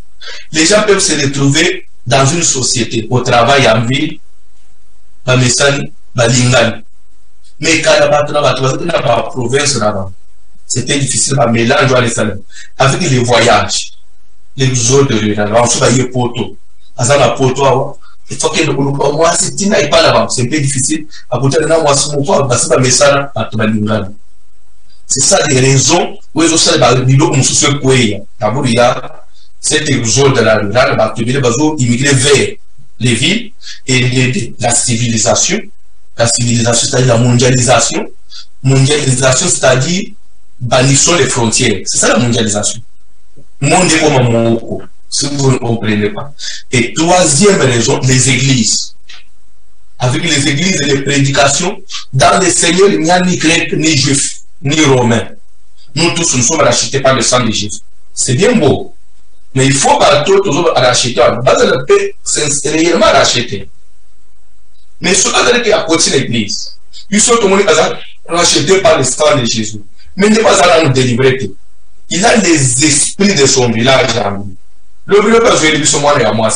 Les gens peuvent se retrouver dans une société, au travail en ville, dans les salles, dans l'ingani. Mais quand la province là-bas, c'était difficile à mélanger les salles. Avec les voyages, les autres rurales, on se voyait poto. À ça, la poto, il faut que moi, si tu n'ailles pas là-bas, c'est un peu difficile. À côté de là, moi, si mon corps, parce que mes salles, à l'ingani. C'est ça les raisons où ils ont ça, on se fait quoi. D'abord, il y a cet exode de la rurale, il immigré vers les villes et la civilisation. La civilisation, c'est-à-dire la mondialisation. Mondialisation, c'est-à-dire bannissons les frontières. C'est ça la mondialisation. Monde comme un mot, si vous ne comprenez pas. Et troisième raison, les églises. Avec les églises et les prédications, dans les seigneurs, il n'y a ni grec, ni juif, ni romain. Nous tous, nous sommes rachetés par le sang des juifs. C'est bien beau. Mais il faut que tout le monde racheter. On peut réellement racheter. Mais ce qui a côté l'église, ils sont tout le monde rachetés par le sang de Jésus. Mais il n'est pas à nous délibérer. Il a les esprits de son village. Le village pas joué son mois et à moi.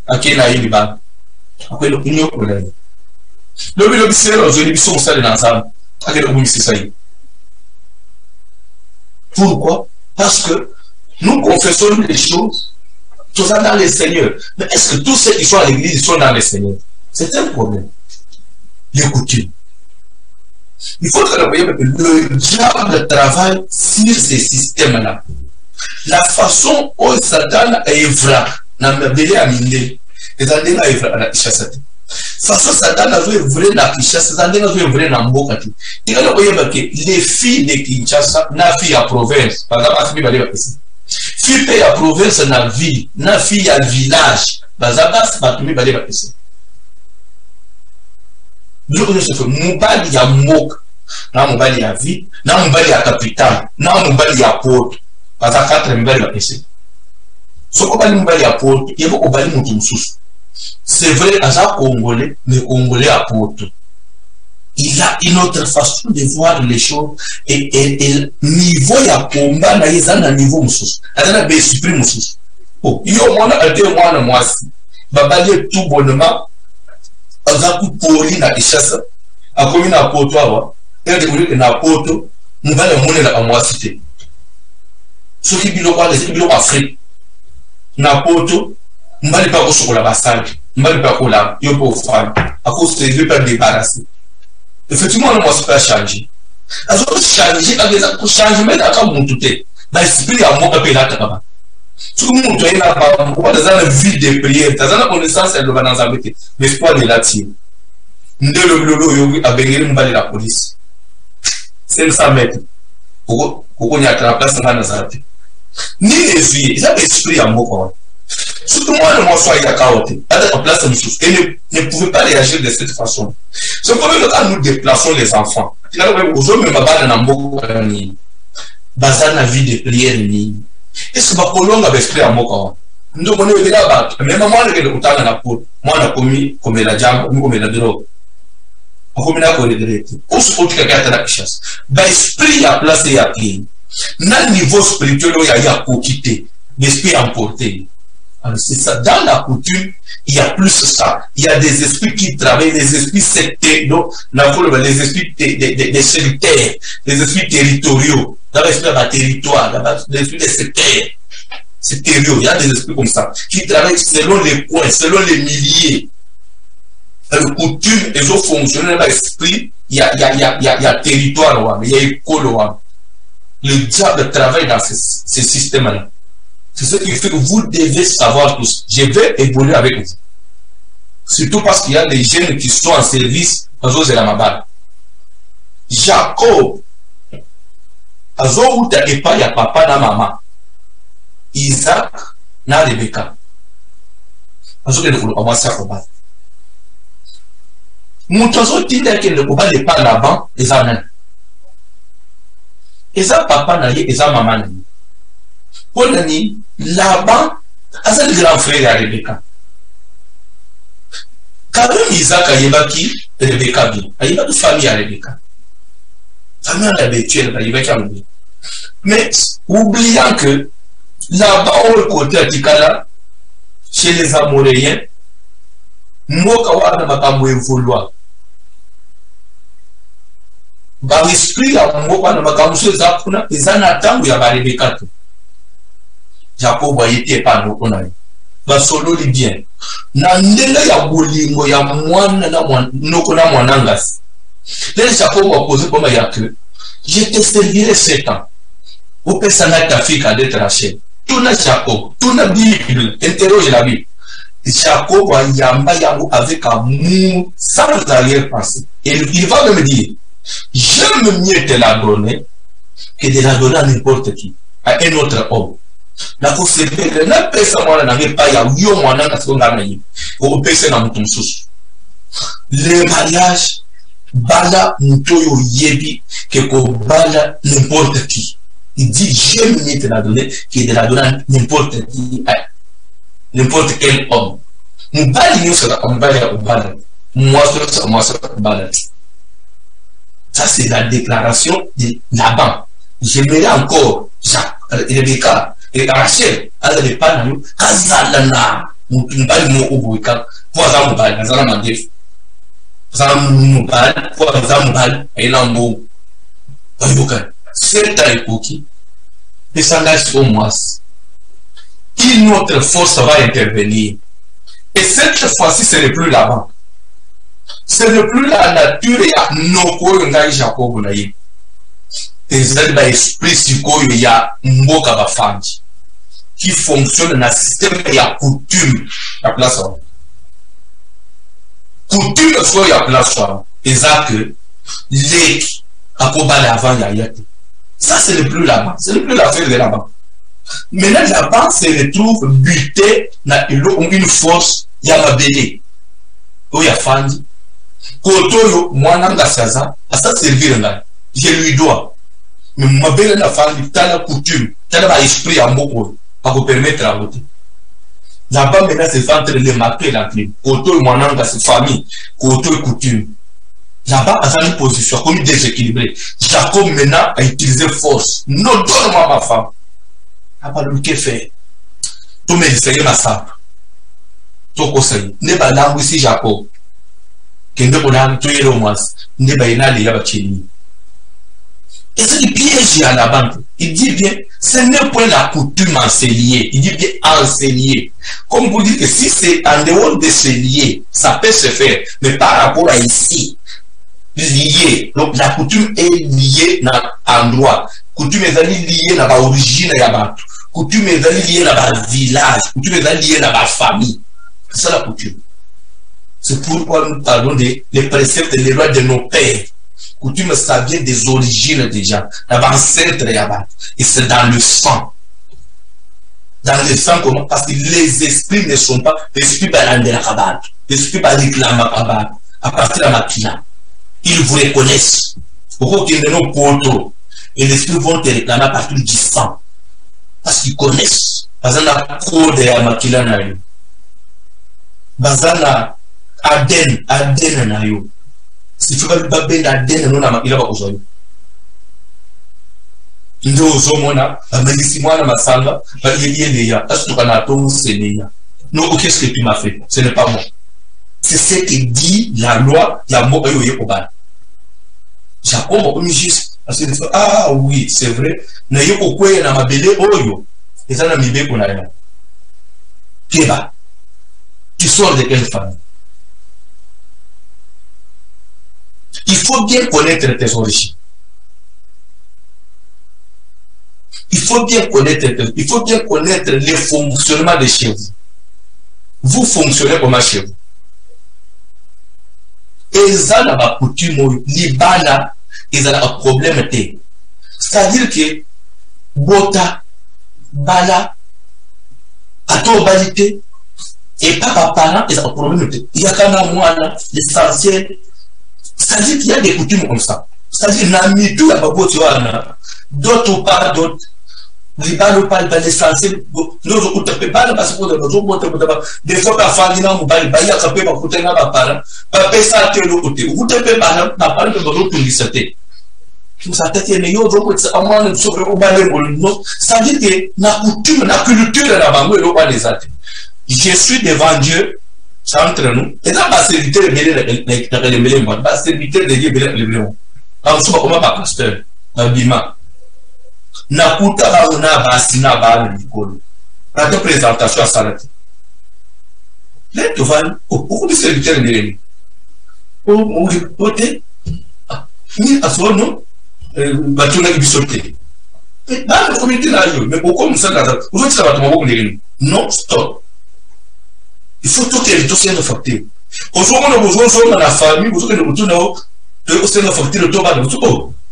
À qui il a eu le bas. Après l'opinion pour l'aide. Le village c'est là, je l'ai vu son salle d'ensemble. À quel moment c'est ça? Pourquoi? Parce que nous confessons les choses, tout ça dans les seigneurs. Mais est-ce que tous ceux qui sont à l'église sont dans les seigneurs? C'est un problème. Les coutumes. Il faut que le diable travaille sur ces systèmes-là. La façon dont Satan est vrai, n'a pas belé à miner. Et ça n'est pas vrai à la chasse. Façon Satan a joué vrai dans la chasse, ça n'est pas vrai dans le Bokati. Il y a les filles de Kinshasa, na fille à province, par exemple, à fille à province, na ville, na fille à village, bazabas, batumi balé bapesi. Nous connaissons Moubali ya Mok, na Moubali ya ville, na Moubali ya capitale, na Moubali ya porte, parce que 4 Moubali bapesi. Ce qu'on parle Moubali ya porte, il faut qu'on parle Moutoumsous. C'est vrai, à ça Congolais, mais Congolais à porte. Il a une autre façon de voir les choses et niveau ya combat na yezana niveau Moussous. Adana be supprime Moussous. Oh, il y a un mois, babali tout bonnement. Azaku poli na Kishasa, akomi na poto awa, et na poto, mbale mone na amwasite. Ce qui biloko Afrique, na poto, mbale pa ko sokola basali, mbale pa ko la, yo po femme, à cause de lui pas débarrasser. Effectivement, on ne pas changer. Azo changer, avec ça, changement aka mututé, na esprit à moi pe la takaba. Tout le monde est là, on dans la vie de prière, dans la connaissance de l'organisation, l'espoir de l'attire. Nous devons avec la police. C'est le 100 mètres. Pour qu'on y ait la place dans la Nazareth. Ni les filles, ils ont l'esprit à moi. Surtout moi, le mois il y a caroté. À la place de choses. Et ne pouvait pas réagir de cette façon. C'est comme quand nous déplaçons les enfants. Aujourd'hui, je vais me battre dans vie de prière. Est-ce que ma colonne avait esprit à moi? Nous avons eu la batte. Même moi, je l'ai à la peau. Moi, on a commis comme la jambe, comme la drogue. On a commis la colère. Où se peut-il que la chasse? L'esprit a placé à pied. Dans le niveau spirituel, il y a pour quitter. L'esprit emporté. Alors, c'est ça. Dans la coutume, il y a plus ça. Il y a des esprits qui travaillent, des esprits sectaires, donc, les esprits des sectaires, des esprits territoriaux. Dans l'esprit de la territoire, dans l'esprit des sectaires. C'est terrible, il y a des esprits comme ça, qui travaillent selon les points, selon les milliers. Le coutume, ils ont fonctionné dans l'esprit, il y a territoire, il y a école. Le diable travaille dans ce système-là. C'est ce qui fait que vous devez savoir tous. Je vais évoluer avec vous. Surtout parce qu'il y a des jeunes qui sont en service aux de la Mabal. Jacob, azo uta epa ya papa na mama. Isaac na Rebecca. Azo kende kulu amwasi akoba. Mutu azo tinda kende koba le pa là-bas, eza nan. Eza papa na ye, eza mama na ye. Ponani, là-bas, asa le grand frère à Rebecca. Quand même Isaac a yebaki Rebecca bien. A yebaki famille à Rebecca. Famille à l'habituel, a yebaki à Rebecca. Mais, oubliant que là-bas, au côté à Tikala, chez les Amoréens, Mokawa n'a pas évolué. Par l'esprit, Mokawa n'a pas évolué. Les Anatang, il y a Rebecca. Jacob a été pas nous on a ba solo li bien na ndela ya bolingo ya mwana na mwana nokona mwanangas le Jacob a posé comme ya que je te servirai 7 ans au personnage d'Afrique d'être Rachel tout na Jacob tout na Bible interroge la Bible Jacob a yamba yango avec amour, sans arrière-pensée. Et il va même dire, j'aime mieux te la donner que de la donner à n'importe qui, à un autre homme. La possibilité, la personne n'avait pas ya yo mwana na seconda na yi. Au personne na mutum sous. Le mariage, bala mutoyo yebi que ko bala n'importe qui. Il dit, j'aime mieux te la donner que de la donner à n'importe qui, à n'importe quel homme. Mbali yo sera mbali ya ubala. Moi sera ubala. Ça c'est la déclaration de Laban. J'aimerais encore Rebecca et Rachel, elle n'est pas là. Kazalana, mbali mo ubuika. Pour ça mbali, nazala mandef. Ça mbali, pour ça mbali, ina mbo. Oyoka. C'est un époque. Et s'engage sur moi. Une autre force va intervenir. Et cette fois-ci, ce n'est plus là-bas. Ce n'est plus la nature ya noko ngai Jacob na ye. C'est ba esprit siko ya mboka ba fandi qui fonctionne dans le système ya coutume ya place. Coutume so ya place. Et ça que les akobala avant ya yate. Ça ce n'est plus là-bas. Ce n'est plus l'affaire de là-bas. Maintenant là-bas se retrouve buté na une force ya mabele. O ya fandi. Kotoyo mwananga saza asa servir nga je lui dois mais mabele na fandi tala coutume tala ba esprit ya mboko pa ko permettre la voter là-bas maintenant c'est entre les marqués et la clé kotoyo mwananga c'est famille kotoyo coutume là-bas asa une position comme déséquilibré. Jacob maintenant a utilisé force non donne-moi ma femme a pas le que faire tout me c'est ma sap to ko sai ne ba langu si Jacob kende kona tuyele omwasi nde bayinali yabachini. Et c'est le piège à la banque. Il dit bien, ce n'est point la coutume enseigner. Il dit bien enseigner. Comme vous dites que si c'est en dehors de ce lié, ça peut se faire. Mais par rapport à ici, lié. Donc la coutume est liée à l'endroit. Coutume est liée à l'origine de la coutume est liée à la village. Coutume est liée à la famille. C'est ça la coutume. C'est pourquoi nous parlons des préceptes et les lois de nos pères. Coutume, ça vient des origines déjà, l'ancêtre et c'est dans le sang. Dans le sang, comment? Parce que les esprits ne sont pas, l'esprit de la cabane, l'esprit de la à partir de la maquina. Ils vous reconnaissent. Pourquoi qu'ils ne n'ont pas trop? Et les esprits vont te réclamer à partir du sang. Parce qu'ils connaissent. Parce que la code de la maquina, Bazana Aden na yo. Si tu veux pas ben Aden non na il va ozoyo. Ndo ozomona amelisi mwana masanga ba yeye ya asuka na to seneya. Non, qu'est-ce que tu m'as fait? Ce n'est pas bon. C'est ce que dit la loi ya mboka yo yekobana. Jacob on juste ah oui, c'est vrai. Na yoko kweye na mabele oyo. Ezana mibeko na ya. Keba. Tu sors de quelle famille? Il faut bien connaître tes origines. Il faut bien connaître les fonctionnements de chez vous. Vous fonctionnez comment chez vous? Et ça, n'a pas coutume, libana, ils ont un problème. C'est-à-dire que, bota, bala, atobalité, et papa parent, ils ont un problème. Il y a quand même moi, l'essentiel. C'est-à-dire qu'il y a des coutumes comme ça. C'est-à-dire qu'il tout la babo, tu vois, d'autres ou pas d'autres. Les balles pas l'essentiel. Nous, on ne peut pas parce que des fois, la famille n'a pas de bail, il y a un peu de côté n'a pas parlé. Pas ça, tu es de côté. Vous ne pouvez pas parler de votre publicité. Ça t'a été meilleur, donc, c'est à moi de se faire au balai. C'est-à-dire que la coutume, la culture de la banque, elle n'a pas les athées. Je suis devant Dieu. C'est entre nous. Et là, ma serviteur est mêlé dans les mêlés. Ma serviteur est mêlé dans les mêlés. En soi, comment ma pasteur, ma bima. Nakuta ba una basina ba le mikolo. La présentation à Salati. Là, tu vas, beaucoup de serviteurs est mêlé. Au côté, ni à soi, non, tu n'as pas sauté. Dans le comité là, mais pourquoi nous sommes là? Vous êtes là, tu m'as beaucoup. Non, stop. Il faut tout que les dossiers de facture. Aujourd'hui, on a besoin de la famille, besoin de retourner au sein de la facture de Toba.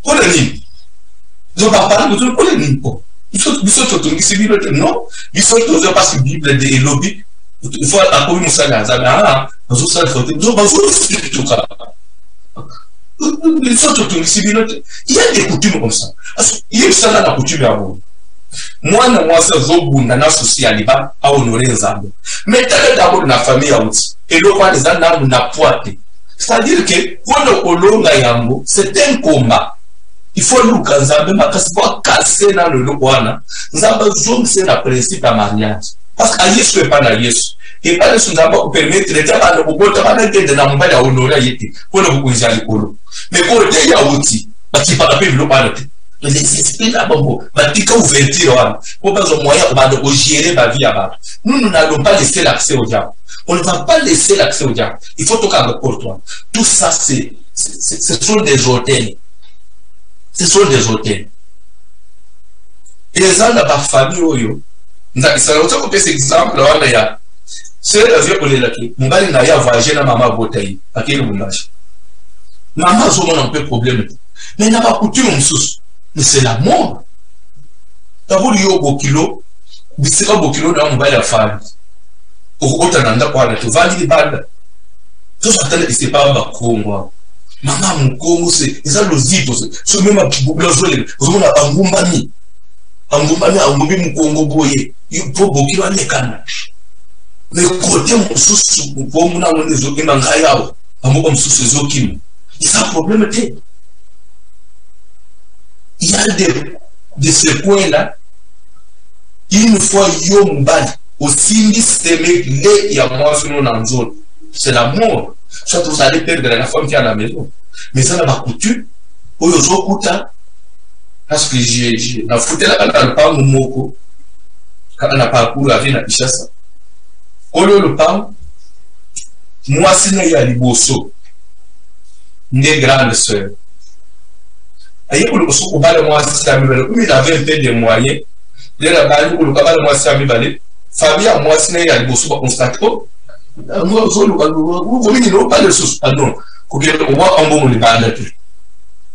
On est libre. Ils n'ont pas parlé de tout, on est libre. Il faut tout ce qui est non. Il faut tout ce qui est Bible des lobbies. Il faut accorder mon salaire. Il faut tout ce qui est tout ça. Il faut tout ce qui est. Il y a des coutumes comme ça. Il y a ça dans la coutume à vous. Moi, c'est Zobunda, na social, à honorer les âmes. Mais t'as d'abord la famille à outil. Et le roi des âmes n'a poité. C'est-à-dire que, pour le colonga yambo, c'est un combat. Il faut nous casser, mais pour casser dans le loana. Nous avons besoin de la principe à mariage. Parce qu'à Yesu et pas à Yesu. Et pas de ce nous permettre de faire le bobo, de faire de la mobile à honorer à Yeti. Pour le vous à l'écolo. Mais pour le thé à outil, parce qu'il parle plus de l'opalité. Les esprits là-bas, quand ouverture, pour pas au moyen de gérer ma vie à nous n'allons pas laisser l'accès au diable. On ne va pas laisser l'accès au diable. Il faut tout cas pour toi. Tout ça, ce sont des hôtels. Ce sont des hôtels. Et les gens de ma famille, ça va vous faire cet exemple, c'est la vie pour les laquais. Mon gars, il n'a pas voyagé dans maman bouteille. À quel moment? Maman, a un peu de problème. Mais il n'a pas coutume sous. Mais c'est la mort. D'abord, il y a un kilo, il y a un kilo dans la famille. Au Otananda, quoi, tu vas dire, tout ça, c'est pas un Congo. Maman, mon Congo, c'est ça le zip. C'est même un bouclage. Vous avez un Ngumbani. Un Ngumbani, un Ngumbi, mon Congo, boye. Il faut beaucoup de cannes. Mais côté, mon sous, pour mon amour des autres, il m'a gagné. Un mot comme sous ces autres. Il y a un problème. Il y a de ce point-là, une fois yom bad, aussi systémique, il y a moi sur nos zone. C'est la mort. Soit vous allez perdre la femme qui est à la maison. Mais ça n'a pas coutume. Au Yozokuta, parce que j'ai foutu la part de Moko, quand on a parcouru la vie à Pichassa. Au lieu de parler, moi, si il y a des bossos, des grandes sœurs. Il avait un peu de moyens. Il avait un peu de moyens. Famille à moi, si il y a des bossos, on constate. Moi, je ne pas de sous. Non. On voit un bon liban. Il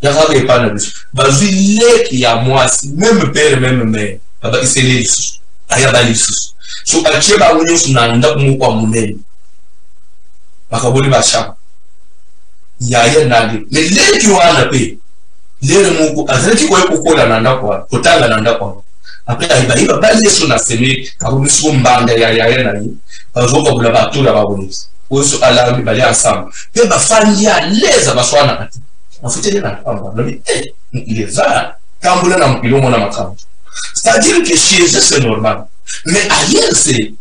n'y a pas de sous. Il y a moi, même père, même mère. Il s'est les sous. Il y a des sous. So, il y a des sous. Il y a des sous. Il y a des sous. Mais les qui ont un peu. Les mots, azaki kwa kukola nanda kwa kotanga nanda kwa après il va baler sur la série quand nous sommes bande ya na yi bazoka bula batura babonisi oso ala bi baler ensemble pe ba fandi ya leza baswana kati afutele na pamba lobi il est ça kambula na mpilo mona makambo c'est-à-dire que chez eux c'est normal mais ailleurs c'est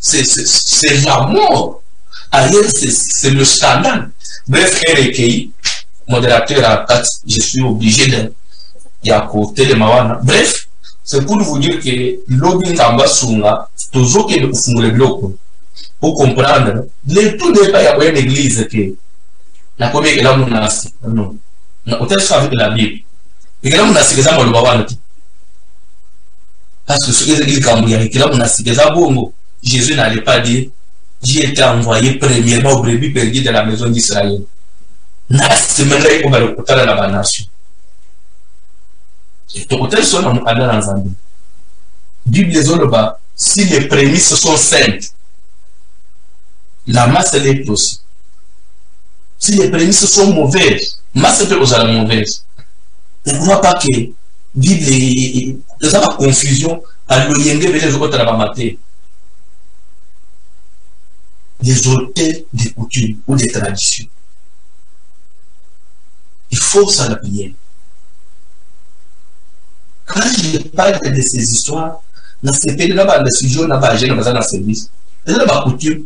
la mort ailleurs c'est le scandale bref RKI modérateur à 4, je suis obligé de y accorder les mawana. Bref, c'est pour vous dire que l'objet d'amba sunga, toujours que nous faisons le bloc pour comprendre. Tout n'est pas une église que la première est là mon assis. Non, on t'a fait avec la Bible. Et là mon assis, exemple le bawana. Parce que ce que l'église cambouillère, que là mon assis, bongo. Jésus n'allait pas dire, j'ai été envoyé premièrement au brebis perdu de la maison d'Israël. C'est maintenant qu'on va le côté de la nation. Et ton côté, c'est un adhérent en Zambie. Bible les autres, si les prémices sont saintes, la masse est aussi. Si les prémices sont mauvaises, masse est aussi la mauvaise. Ne crois pas que Bible il y a pas confusion à l'oyenge avec les autres à la maté. Des hôtels, des coutumes ou des traditions. Il faut ça la prière. Quand je parle de ces histoires, dans ces pays là-bas, dans ces jours là-bas, j'ai dans service. C'est là-bas coutume.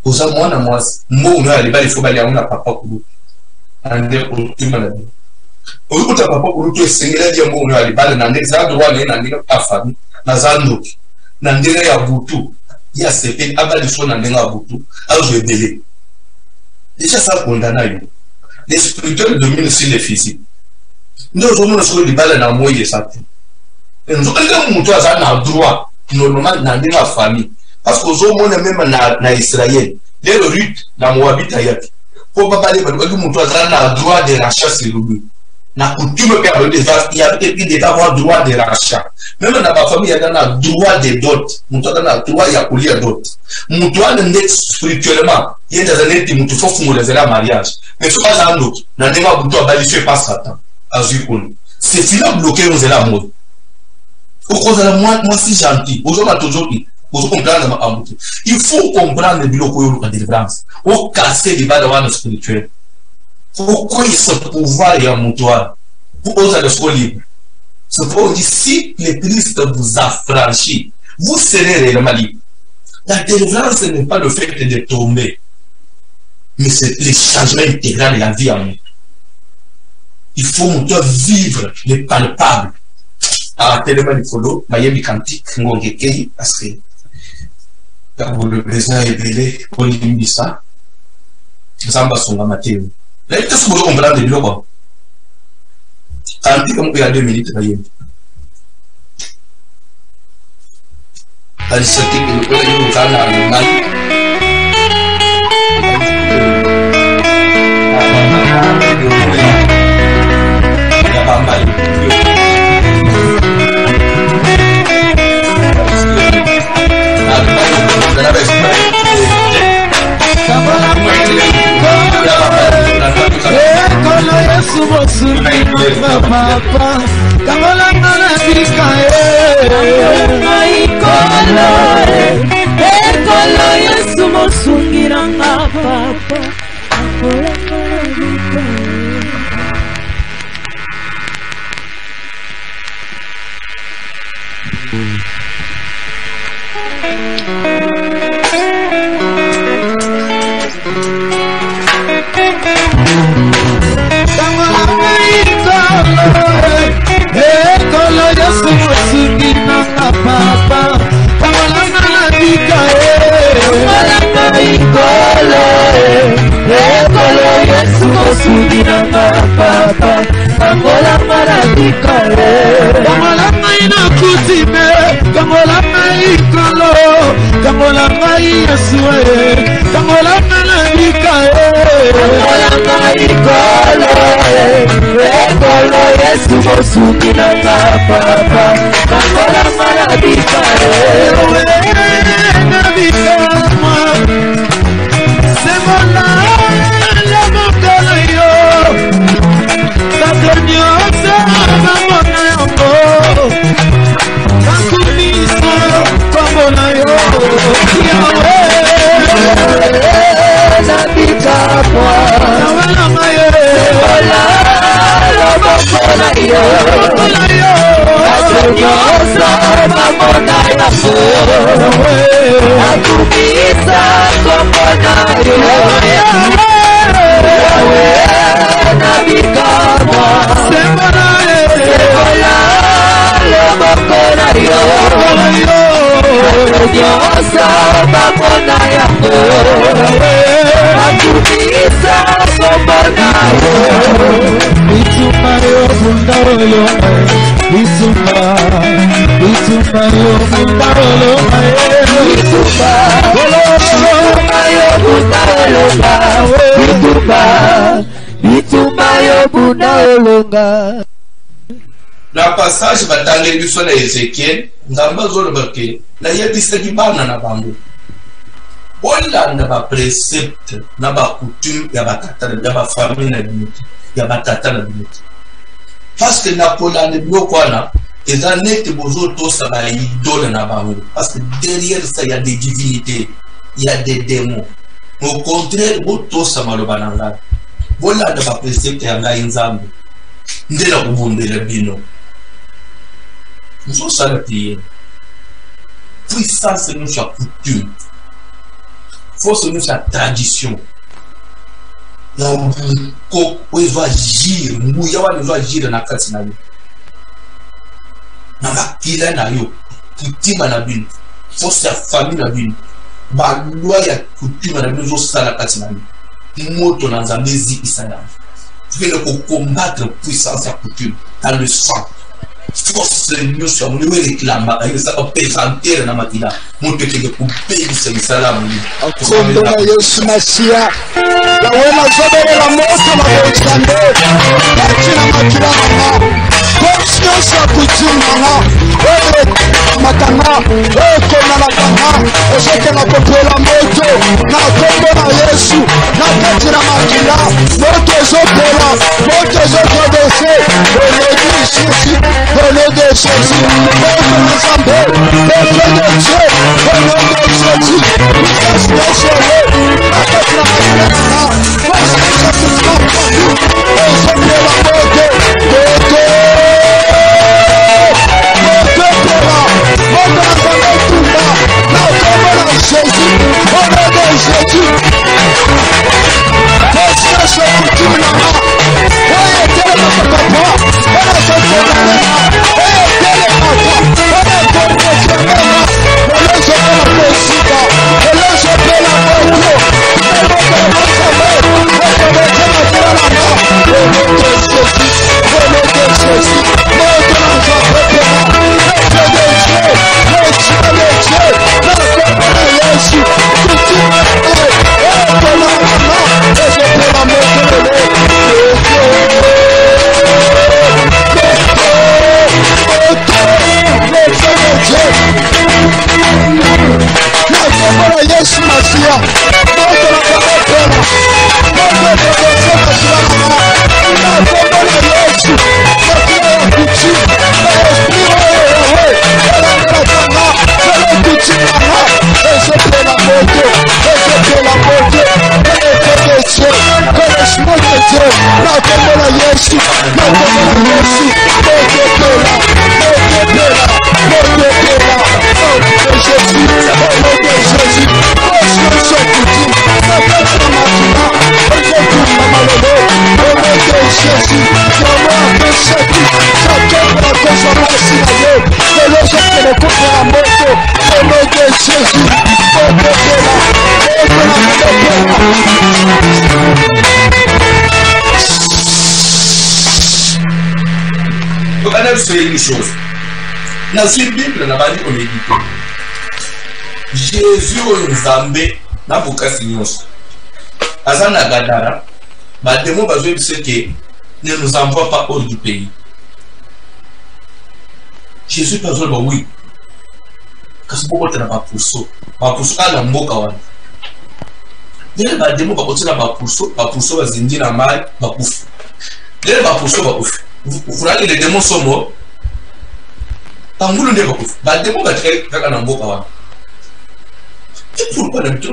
Aux amours, moi, on a il faut aller à un papa pour nous. Un coutume à la vie. Au bout de papa pour nous, c'est singulier, dire on a dans des endroits, dans des familles, dans un autre. Dans des à Boutou, il y a ces pays, avant les choses dans des à Boutou, à jouer délai. Déjà ça condamne. Les spirituels dominent sur les physiques. Nous avons ce que balles dans moi et ça. Et nous avons un droit, normalement, dans la famille. parce que zo mona même na Israël les Ruth na Moabite ayaki faut pas parler parce que mon a droit de rachat sur lui na coutume que il y a des avoir droit de rachat même dans ma famille il y a droit de dot mon a droit ya kulia dot mon toit n'est spirituellement il y a des années qui mon faut fumuler la mariage mais ce pas là nous na ndema buto balisé pas Satan azikon c'est fini bloquer nous la mode au cause de moi si gentil aux hommes toujours pour comprendre il faut comprendre le bloc de délivrance pour casser les balles spirituelles pour connaître ce pouvoir et en toi pour oser le soir libre c'est pour dire si le Christ vous a franchi vous serez réellement libre. La délivrance n'est pas le fait de tomber mais c'est le changement intégral de la vie en nous. Il faut vivre le palpable à tellement il faut mayebi kantik ngongekei parce que quand le président est belé pour limbisa samba songa mateo là il faut comprendre le bloc kantik comme il y a 2 minutes mayebi ali saki le ko yo kana le mal ya pas mal. La passage va dans l'émission de Ézéchiel, ndamba zolo bake na yebisa kibana na bango. Ola na ba précepte na ba coutume ya batata ya ba famille na bintu ya batata na bintu. Parce que Napoléon de Blokwana et dans net bozo to ça ba idole na bango parce que derrière ça il y a des divinités, il y a des démons. Au contraire, boto ça malobananga. Ola na ba précepte ya nga inzambe. Ndela kubundela bino. Nous sommes à la prière. Puissance, nous sommes coutume. Force, nous sommes tradition. Nous devons agir. Nous devons agir dans la catégorie. Nous devons agir dans la coutume. Force, la famille. La loi et la coutume. Nous devons agir dans la catégorie. Nous devons agir dans la catégorie. Nous devons combattre la puissance et la coutume dans le sang. force nyonso ya molimo ereklamaka ezaka présenter na makila moto ekenge kopelisa misala ya molimo kombo na yesu masiya yawe nazobelela moto na bozambe kati na makila nanga force nyonso ya kutimanga makanga ekonalakanga ezokena kopela moto na kombo na yesu na kati na makila moto ezopela moto ezotraverse au nom de Jésus, au nom de Jésus, au nom de Jésus, une chose. Dans la Bible, on a dit qu'on médite. Jésus au Nzambé n'a pas qu'à signer. Azana Gadara, bah des mots basés sur ce qui ne nous envoie pas hors du pays. Jésus pas besoin de oui. Parce que beaucoup de pas pour ça. Pas pour ça dans mboka wana. Dès bah des mots pas pour ça va zindi na mal, pas pour. Dès bah pour ça va ouf. Vous voyez les démons sont morts. Tangoulou ne va pas. Bah démons va très très dans mboka wana.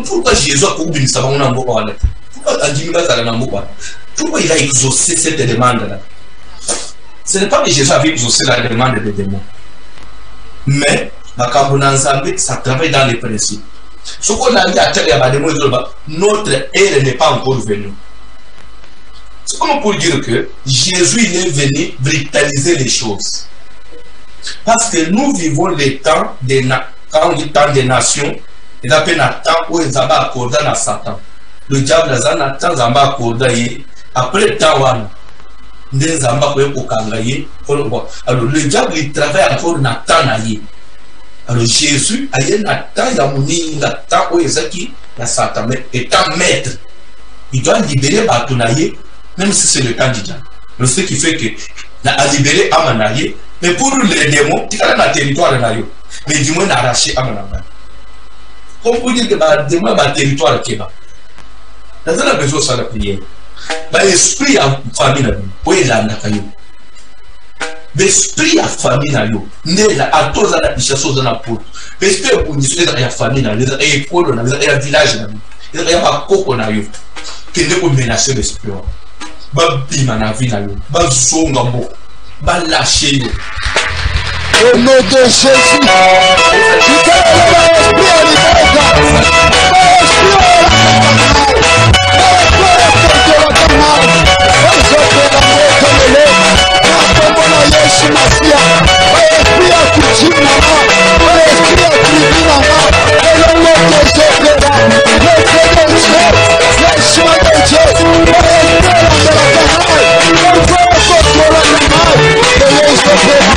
Pourquoi Jésus a oublié ça dans mboka wana? Pourquoi Andimika ça dans mboka wana? Pourquoi il a exaucé cette demande là? Ce n'est pas que Jésus avait exaucé la demande des démons. Mais ça travaille dans les principes. Ce qu'on a dit à tel notre ère n'est pas encore venue. C'est comme pour dire que Jésus il est venu brutaliser les choses. Parce que nous vivons les temps des quand on dit temps des nations, il y a un temps où ils ont accordé à Satan. Le diable a un temps où il a accordé après le temps où alors le diable il travaille encore dans le temps. Alors Jésus a eu un temps où il a Satan, mais étant maître, il doit libérer Batonaye, même si c'est le temps du diable. Ce qui fait que il a libéré Amanaye, mais pour les démons, il y a un territoire mais du moins il a arraché Amanaye. Comme vous dites que les démons ont un territoire qui est là. Dans la besoin de la prière. L'esprit a famille, où il a un l'esprit a famille, il a à tous les choses dans la peau. L'esprit a famille, il a école, il a village, il a coco, qui ne peut menacer l'esprit. Il a vie, il a son amour, il a lâché. Au nom de Jésus,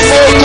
je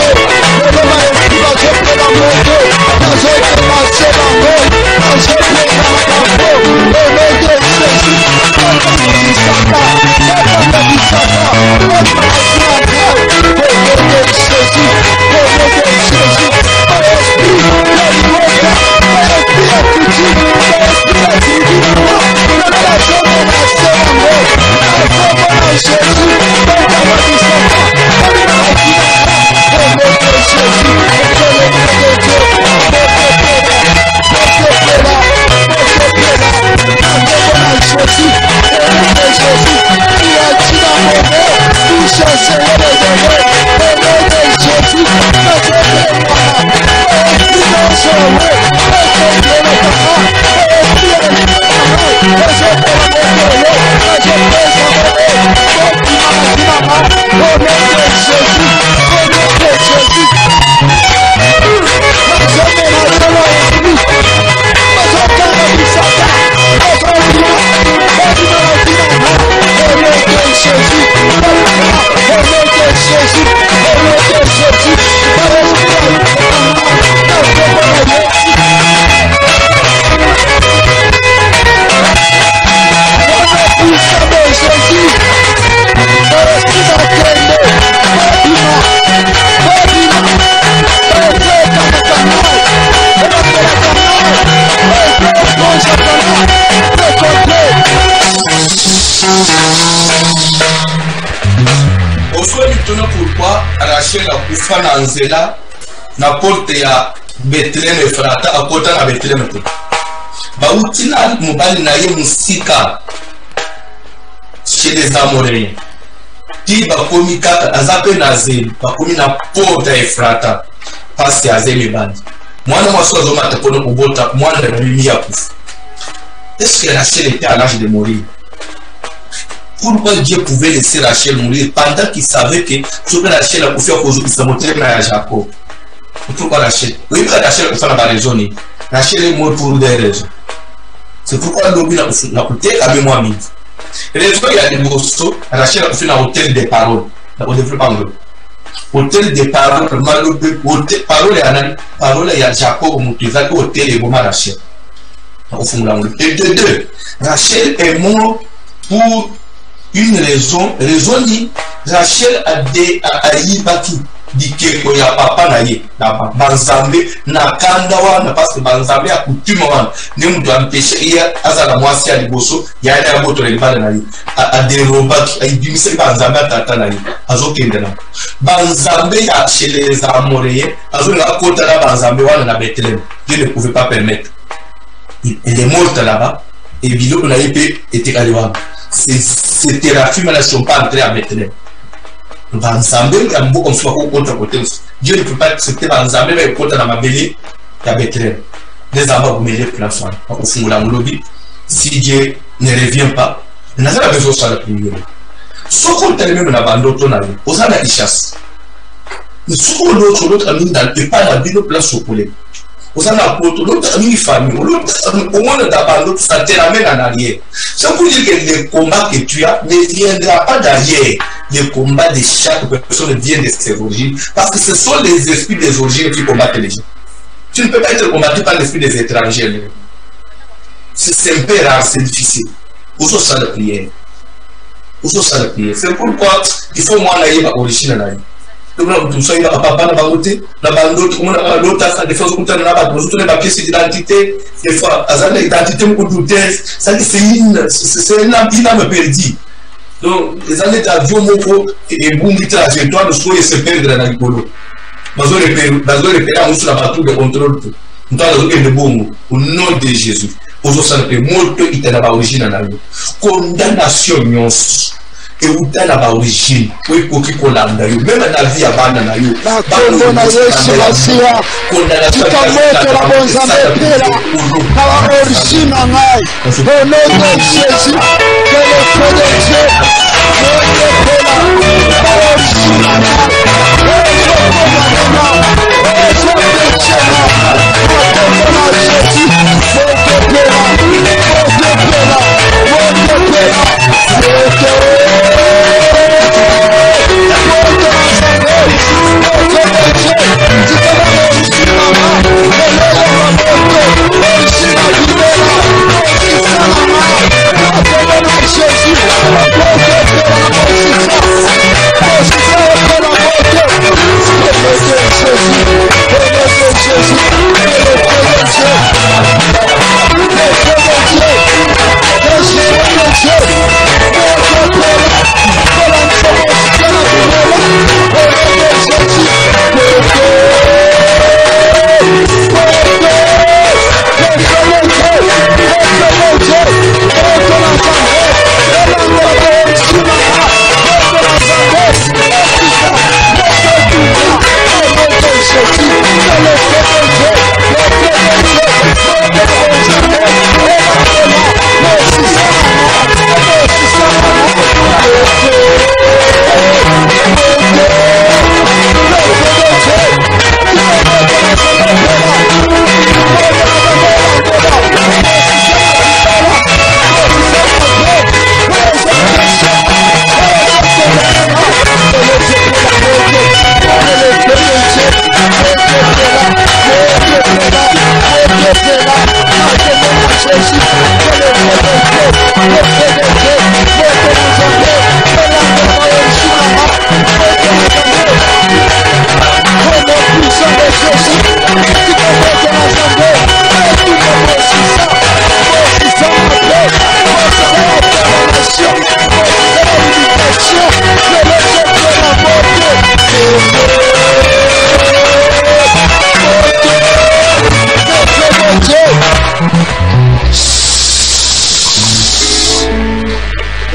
Tuna pourquoi Rachel a kufa na nzela na porte ya Bethlehem Efrata akota na Bethlehem te. Bauti na mobali na ye musika chez les Amoréens. Ti bakomi kaka azape na zeli bakomi na porte ya Efrata parce azeli bandi. Mwana mwaso azomata pona kubota mwana na mimi ya kufa. Est-ce que Rachel était à l'âge de mourir? Pourquoi Dieu pouvait laisser Rachel mourir pendant qu'il savait que ce que Rachel a pu faire aujourd'hui, ça montrait à Jacob? Pourquoi Rachel? Oui, Rachel a fait la raison. Rachel est morte pour des raisons. C'est pourquoi l'objet n'a coûté à mémoire mille. Raison, il y a des morceaux. Rachel a fait un hôtel des paroles. On ne devrait pas en hôtel des paroles, parole, il y a Jacob, hôtel et bon Rachel. Et de deux, Rachel est morte pour une raison ni Rachel a yibaki dikeko ya papa na ye na banzambe na kanda wana parce que banzambe ya kutuma wana ni mtu ampeshe ya azala mwasi ya liboso ya ya moto libala na ye a derobaki a ibimise banzambe atata na ye azokende na banzambe ya chez les Amoréens azola kota na banzambe wana na Bethlehem. Dieu ne pouvait pas permettre. Elle est morte là-bas et Bilo na épée était allé voir. Ces thérapies ne sont pas entrées à Bethlehem. Banzambe il y a beaucoup comme soit contre côté. Dieu ne peut pas accepter Banzambe mais contre dans ma belly à Bethlehem. Les amants vous mêlez pour la femme. Au fond la lobby. Si Dieu ne revient pas, il n'a pas besoin de la prière. Ce qu'on t'a même la bande ton ami. Aux âmes à chasse. Ce qu'on l'autre ami dans le pas la Bible place au poulet. Aux âmes à l'autre ami famille. Au moins d'abandon ça te ramène en arrière. Ça veut dire que les combats que tu as ne viendra pas derrière. Les combats de chaque personne viennent de ses origines. Parce que ce sont les esprits des origines qui combattent les gens. Tu ne peux pas être combattu par l'esprit des étrangers. C'est un peu rare, c'est difficile. Où sont ça la prière? Où sont ça la prière? C'est pourquoi il faut moi naïve à origine naïve. Donc tout ça il va papa na bagoté, na bandote comme na l'autre ça des fois comme ça na ba nous tous les papiers d'identité, des fois azana identité me douter, ça c'est une âme perdue. Donc les années d'avion moko et boum qui trajectoire de soi et se perdre dans le polo. Bazo repérer à nous sur la patrouille de contrôle. Nous allons le bon au nom de Jésus. Aujourd'hui, molto itana origine na yo. Condamnation nyonso. Et où t'as la origine, où il faut qu'il colanda yo. Même la vie abana na yo. La Congo na Yesu Masia. Tutamoto la bonzambe pela. La origine na ngai. Au nom de Jésus. Que le feu de Dieu. La origine na ngai.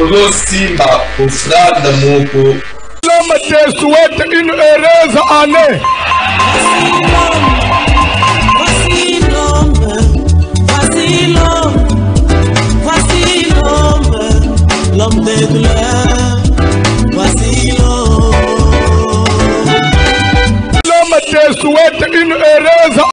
ozosimba ofranda moko. L'homme te souhaite une heureuse année. Voici l'homme des douleurs. Voici l'homme. L'homme te souhaite une heureuse